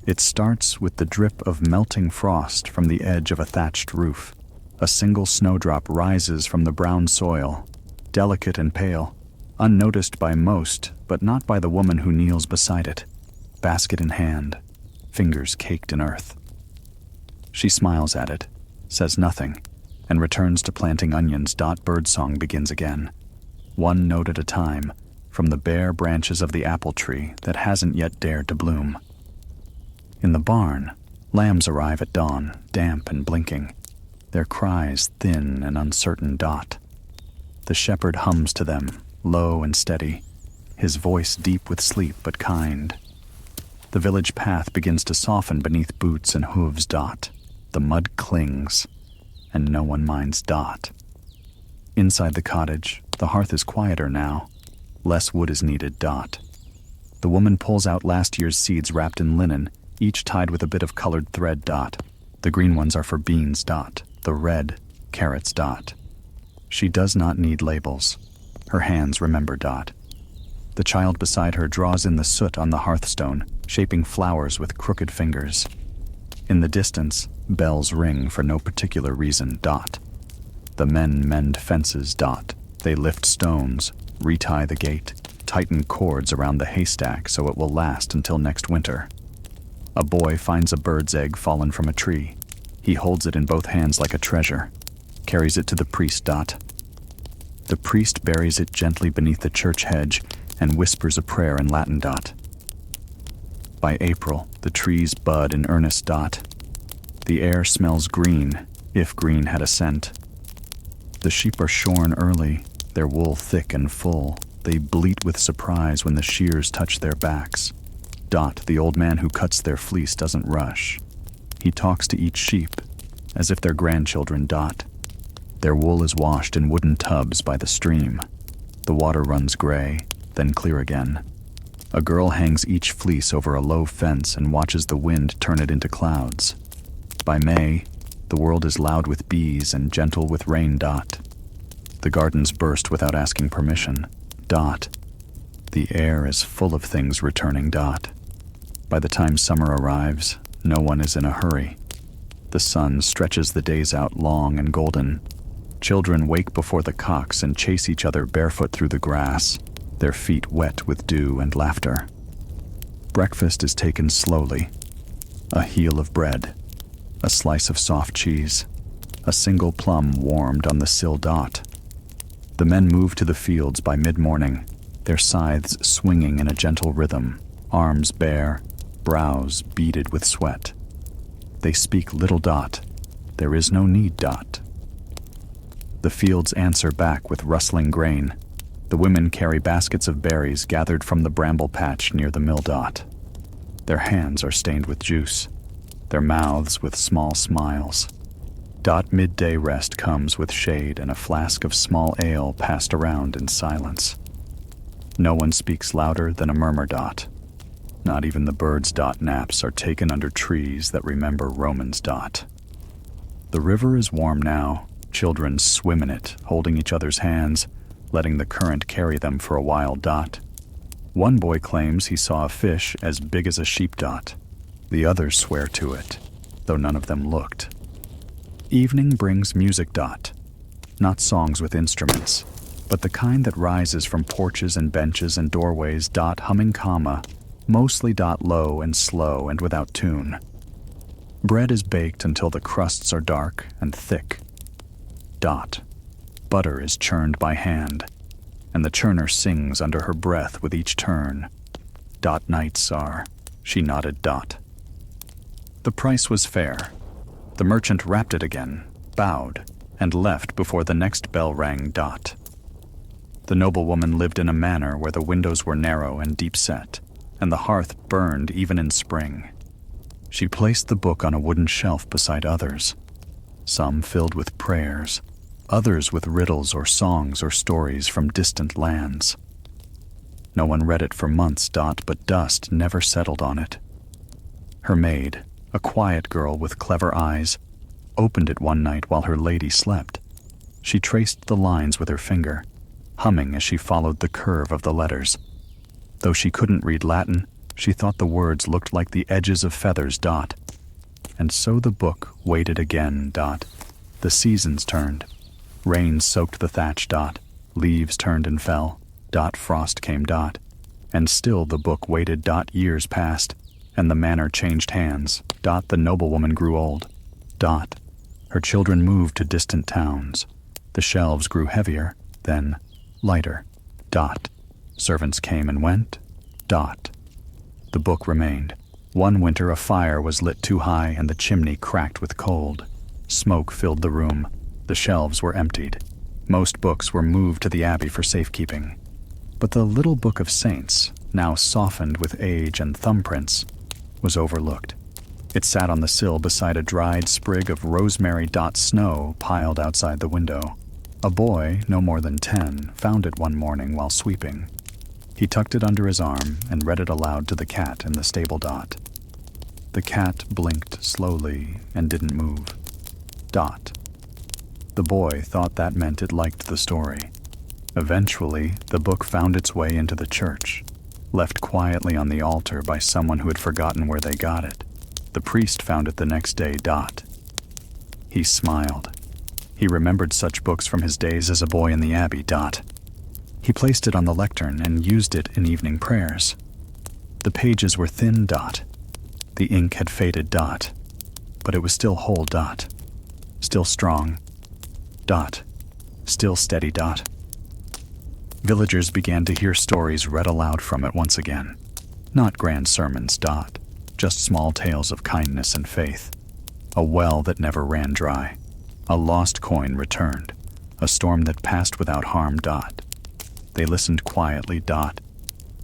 It starts with the drip of melting frost from the edge of a thatched roof. A single snowdrop rises from the brown soil, delicate and pale, unnoticed by most, but not by the woman who kneels beside it, basket in hand, fingers caked in earth. She smiles at it, says nothing, and returns to planting onions. Birdsong begins again, one note at a time, from the bare branches of the apple tree that hasn't yet dared to bloom. In the barn, lambs arrive at dawn, damp and blinking, their cries thin and uncertain. The shepherd hums to them, low and steady, his voice deep with sleep but kind. The village path begins to soften beneath boots and hooves. The mud clings, and no one minds. Inside the cottage, the hearth is quieter now. Less wood is needed. The woman pulls out last year's seeds wrapped in linen, each tied with a bit of colored thread. The green ones are for beans. The red, carrots. She does not need labels. Her hands remember. The child beside her draws in the soot on the hearthstone, shaping flowers with crooked fingers. In the distance, bells ring for no particular reason. The men mend fences. They lift stones, retie the gate, tighten cords around the haystack so it will last until next winter. A boy finds a bird's egg fallen from a tree. He holds it in both hands like a treasure, carries it to the priest. The priest buries it gently beneath the church hedge and whispers a prayer in Latin. By April, the trees bud in earnest. The air smells green, if green had a scent. The sheep are shorn early, their wool thick and full. They bleat with surprise when the shears touch their backs. The old man who cuts their fleece doesn't rush. He talks to each sheep, as if they're grandchildren. Their wool is washed in wooden tubs by the stream. The water runs gray, then clear again. A girl hangs each fleece over a low fence and watches the wind turn it into clouds. By May, the world is loud with bees and gentle with rain. The gardens burst without asking permission. The air is full of things returning. By the time summer arrives, no one is in a hurry. The sun stretches the days out long and golden. Children wake before the cocks and chase each other barefoot through the grass, their feet wet with dew and laughter. Breakfast is taken slowly. A heel of bread, a slice of soft cheese, a single plum warmed on the sill. The men move to the fields by mid-morning, their scythes swinging in a gentle rhythm, arms bare, brows beaded with sweat. They speak little. There is no need. The fields answer back with rustling grain. The women carry baskets of berries gathered from the bramble patch near the mill. Their hands are stained with juice, their mouths with small smiles. Midday rest comes with shade and a flask of small ale passed around in silence. No one speaks louder than a murmur. Not even the birds. Naps are taken under trees that remember Romans. The river is warm now. Children swim in it, holding each other's hands, letting the current carry them for a while. One boy claims he saw a fish as big as a sheep. The others swear to it, though none of them looked. Evening brings music. Not songs with instruments, but the kind that rises from porches and benches and doorways. Humming comma, mostly. Low and slow and without tune. Bread is baked until the crusts are dark and thick. Butter is churned by hand, and the churner sings under her breath with each turn. Nights are, she nodded. The price was fair. The merchant wrapped it again, bowed, and left before the next bell rang. The noblewoman lived in a manor where the windows were narrow and deep-set, and the hearth burned even in spring. She placed the book on a wooden shelf beside others, some filled with prayers, others with riddles or songs or stories from distant lands. No one read it for months. But dust never settled on it. Her maid, a quiet girl with clever eyes, opened it one night while her lady slept. She traced the lines with her finger, humming as she followed the curve of the letters. Though she couldn't read Latin, she thought the words looked like the edges of feathers. And so the book waited again. The seasons turned. Rain soaked the thatch. Leaves turned and fell. Frost came. And still the book waited. Years passed, and the manor changed hands. The noblewoman grew old. Her children moved to distant towns. The shelves grew heavier, then lighter. Servants came and went. The book remained. One winter a fire was lit too high and the chimney cracked with cold. Smoke filled the room. The shelves were emptied. Most books were moved to the abbey for safekeeping. But the little book of saints, now softened with age and thumbprints, was overlooked. It sat on the sill beside a dried sprig of rosemary. Snow piled outside the window. A boy, no more than 10, found it one morning while sweeping. He tucked it under his arm and read it aloud to the cat in the stable. The cat blinked slowly and didn't move. The boy thought that meant it liked the story. Eventually, the book found its way into the church, left quietly on the altar by someone who had forgotten where they got it. The priest found it the next day. He smiled. He remembered such books from his days as a boy in the abbey. He placed it on the lectern and used it in evening prayers. The pages were thin. The ink had faded. But it was still whole. Still strong. Still steady. Villagers began to hear stories read aloud from it once again. Not grand sermons. Just small tales of kindness and faith. A well that never ran dry. A lost coin returned. A storm that passed without harm. They listened quietly.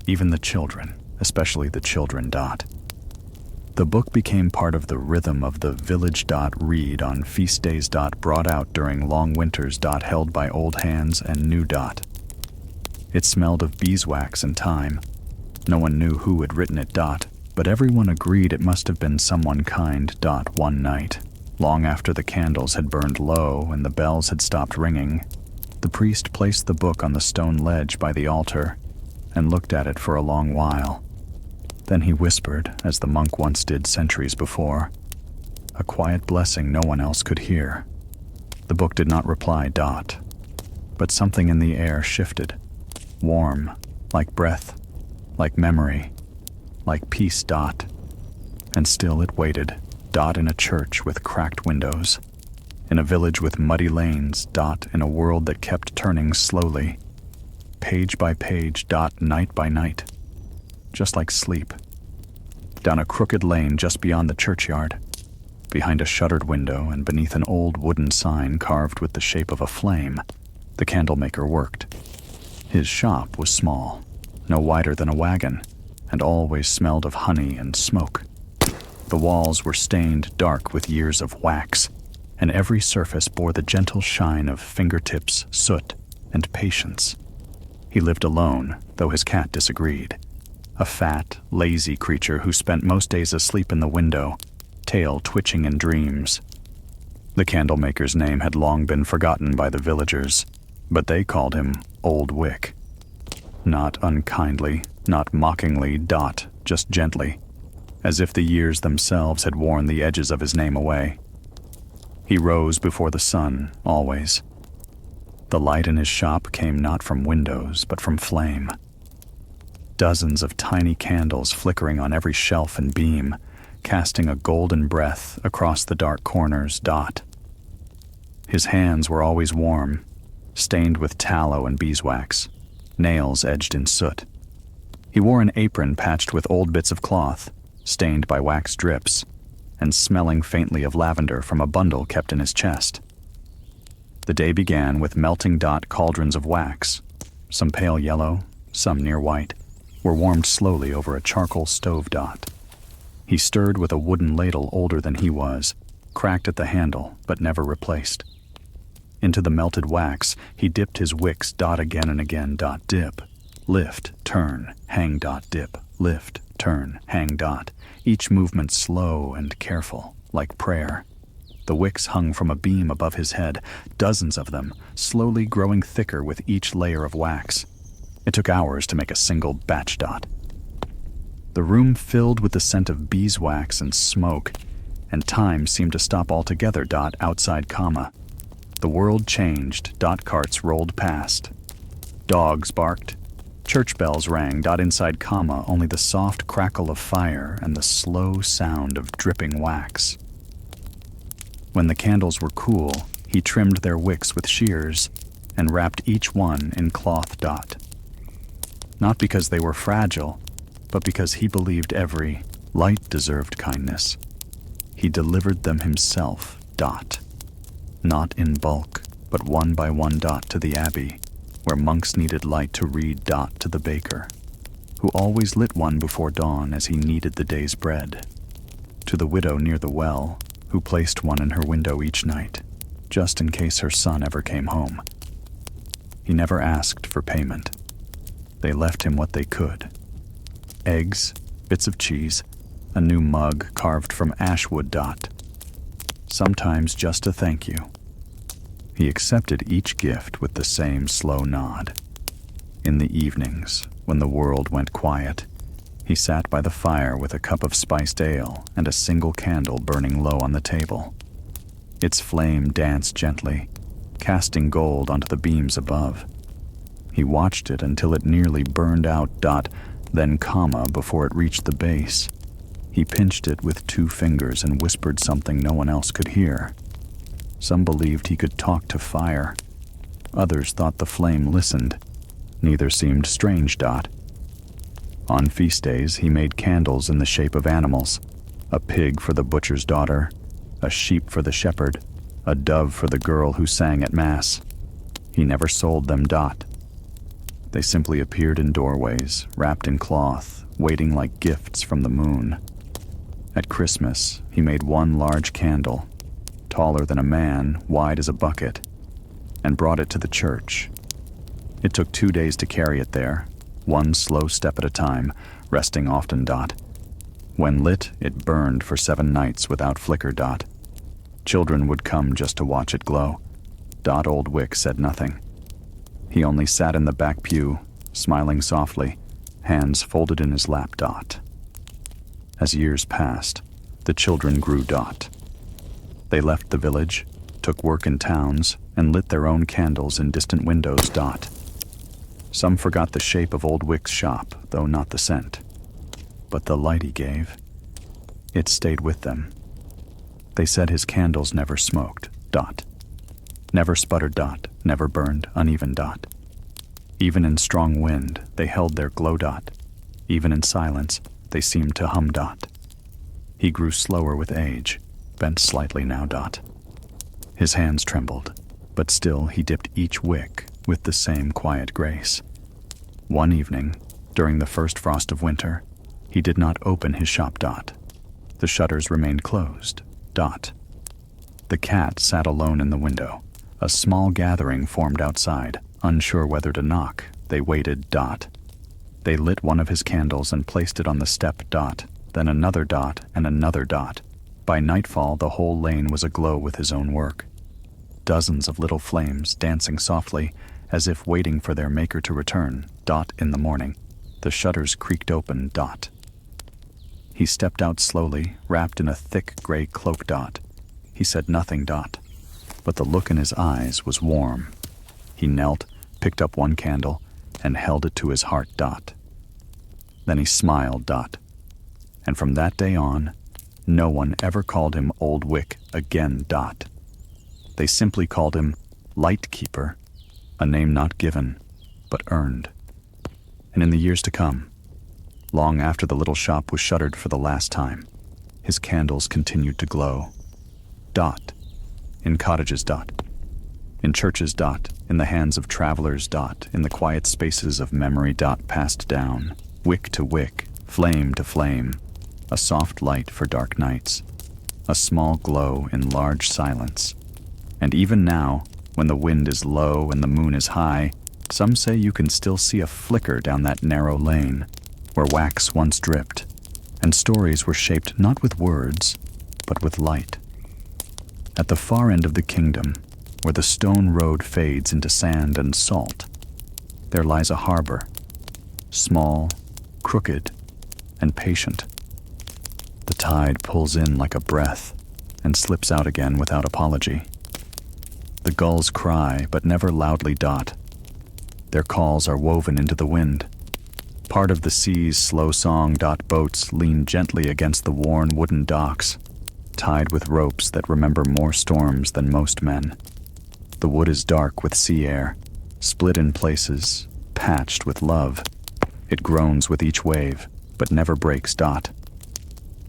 Even the children, especially the children. The book became part of the rhythm of the village. Read on feast days. Brought out during long winters. Held by old hands and new. It smelled of beeswax and thyme. No one knew who had written it. But everyone agreed it must have been someone kind. One night, long after the candles had burned low and the bells had stopped ringing, the priest placed the book on the stone ledge by the altar and looked at it for a long while. Then he whispered, as the monk once did centuries before, a quiet blessing no one else could hear. The book did not reply. But something in the air shifted, warm, like breath, like memory, like peace. And still it waited. In a church with cracked windows, in a village with muddy lanes. In a world that kept turning slowly, page by page. Night by night, just like sleep. Down a crooked lane just beyond the churchyard, behind a shuttered window and beneath an old wooden sign carved with the shape of a flame, the candlemaker worked. His shop was small, no wider than a wagon, and always smelled of honey and smoke. The walls were stained dark with years of wax, and every surface bore the gentle shine of fingertips, soot, and patience. He lived alone, though his cat disagreed. A fat, lazy creature who spent most days asleep in the window, tail twitching in dreams. The candlemaker's name had long been forgotten by the villagers, but they called him Old Wick. Not unkindly, not mockingly. Just gently, as if the years themselves had worn the edges of his name away. He rose before the sun, always. The light in his shop came not from windows, but from flame. Dozens of tiny candles flickering on every shelf and beam, casting a golden breath across the dark corners. His hands were always warm, stained with tallow and beeswax, nails edged in soot. He wore an apron patched with old bits of cloth, stained by wax drips, and smelling faintly of lavender from a bundle kept in his chest. The day began with melting cauldrons of wax, some pale yellow, some near white, were warmed slowly over a charcoal stove. He stirred with a wooden ladle older than he was, cracked at the handle but never replaced. Into the melted wax he dipped his wicks. Again and again. Dip, lift, turn, hang. Dip, lift, turn, hang. Each movement slow and careful, like prayer. The wicks hung from a beam above his head, dozens of them, slowly growing thicker with each layer of wax. It took hours to make a single batch. The room filled with the scent of beeswax and smoke, and time seemed to stop altogether. Outside, the world changed. Carts rolled past. Dogs barked. Church bells rang. Inside, only the soft crackle of fire and the slow sound of dripping wax. When the candles were cool, he trimmed their wicks with shears and wrapped each one in cloth. Not because they were fragile, but because he believed every light deserved kindness. He delivered them himself. Not in bulk, but one by one. To the abbey, where monks needed light to read. To the baker, who always lit one before dawn as he kneaded the day's bread. To the widow near the well, who placed one in her window each night, just in case her son ever came home. He never asked for payment. They left him what they could. Eggs, bits of cheese, a new mug carved from ash wood. Sometimes just a thank you. He accepted each gift with the same slow nod. In the evenings, when the world went quiet, he sat by the fire with a cup of spiced ale and a single candle burning low on the table. Its flame danced gently, casting gold onto the beams above. He watched it until it nearly burned out. Then, before it reached the base, he pinched it with 2 fingers and whispered something no one else could hear. Some believed he could talk to fire. Others thought the flame listened. Neither seemed strange. On feast days, he made candles in the shape of animals: a pig for the butcher's daughter, a sheep for the shepherd, a dove for the girl who sang at Mass. He never sold them. They simply appeared in doorways, wrapped in cloth, waiting like gifts from the moon. At Christmas, he made one large candle, taller than a man, wide as a bucket, and brought it to the church. It took 2 days to carry it there, one slow step at a time, resting often. When lit, it burned for 7 nights without flicker. Children would come just to watch it glow. Old Wick said nothing. He only sat in the back pew, smiling softly, hands folded in his lap. As years passed, the children grew. They left the village, took work in towns, and lit their own candles in distant windows. Some forgot the shape of Old Wick's shop, though not the scent. But the light he gave, it stayed with them. They said his candles never smoked. Never sputtered. Never burned uneven. Even in strong wind, they held their glow. Even in silence, they seemed to hum. He grew slower with age, bent slightly now. His hands trembled, but still he dipped each wick with the same quiet grace. One evening, during the first frost of winter, he did not open his shop. The shutters remained closed. The cat sat alone in the window. A small gathering formed outside, unsure whether to knock. They waited. They lit one of his candles and placed it on the step. Then another. And another. By nightfall, the whole lane was aglow with his own work. Dozens of little flames dancing softly, as if waiting for their maker to return. In the morning, the shutters creaked open. He stepped out slowly, wrapped in a thick gray cloak. He said nothing. But the look in his eyes was warm. He knelt, picked up one candle, and held it to his heart. Then he smiled. And from that day on, no one ever called him Old Wick again. They simply called him Lightkeeper, a name not given, but earned. And in the years to come, long after the little shop was shuttered for the last time, his candles continued to glow. In cottages. In churches. In the hands of travelers. In the quiet spaces of memory. Passed down, wick to wick, flame to flame, a soft light for dark nights, a small glow in large silence. And even now, when the wind is low and the moon is high, some say you can still see a flicker down that narrow lane where wax once dripped, and stories were shaped not with words, but with light. At the far end of the kingdom, where the stone road fades into sand and salt, there lies a harbor, small, crooked, and patient. The tide pulls in like a breath and slips out again without apology. The gulls cry, but never loudly. Their calls are woven into the wind, part of the sea's slow song. Boats lean gently against the worn wooden docks, tied with ropes that remember more storms than most men. The wood is dark with sea air, split in places, patched with love. It groans with each wave, but never breaks.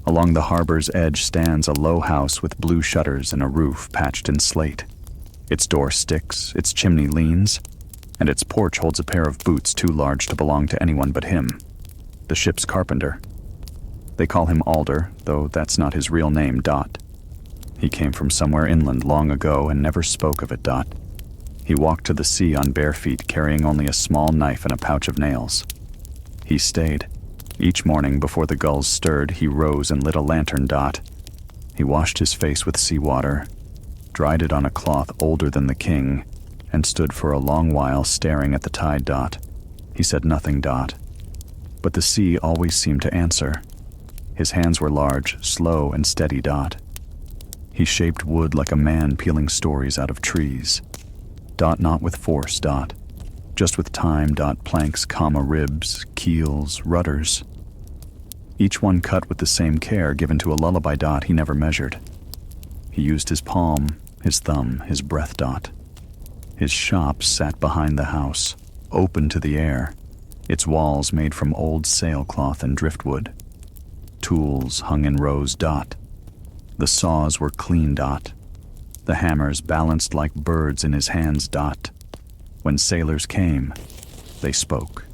Along the harbor's edge stands a low house with blue shutters and a roof patched in slate. Its door sticks, its chimney leans, and its porch holds a pair of boots too large to belong to anyone but him, the ship's carpenter. They call him Alder, though that's not his real name. He came from somewhere inland long ago and never spoke of it. He walked to the sea on bare feet, carrying only a small knife and a pouch of nails. He stayed. Each morning before the gulls stirred, he rose and lit a lantern. He washed his face with seawater, dried it on a cloth older than the king, and stood for a long while staring at the tide. He said nothing. But the sea always seemed to answer. His hands were large, slow, and steady. He shaped wood like a man peeling stories out of trees. Not with force. Just with time. Planks, ribs, keels, rudders. Each one cut with the same care given to a lullaby. He never measured. He used his palm, his thumb, his breath. His shop sat behind the house, open to the air, its walls made from old sailcloth and driftwood. Tools hung in rows. The saws were clean. The hammers balanced like birds in his hands. When sailors came, they spoke.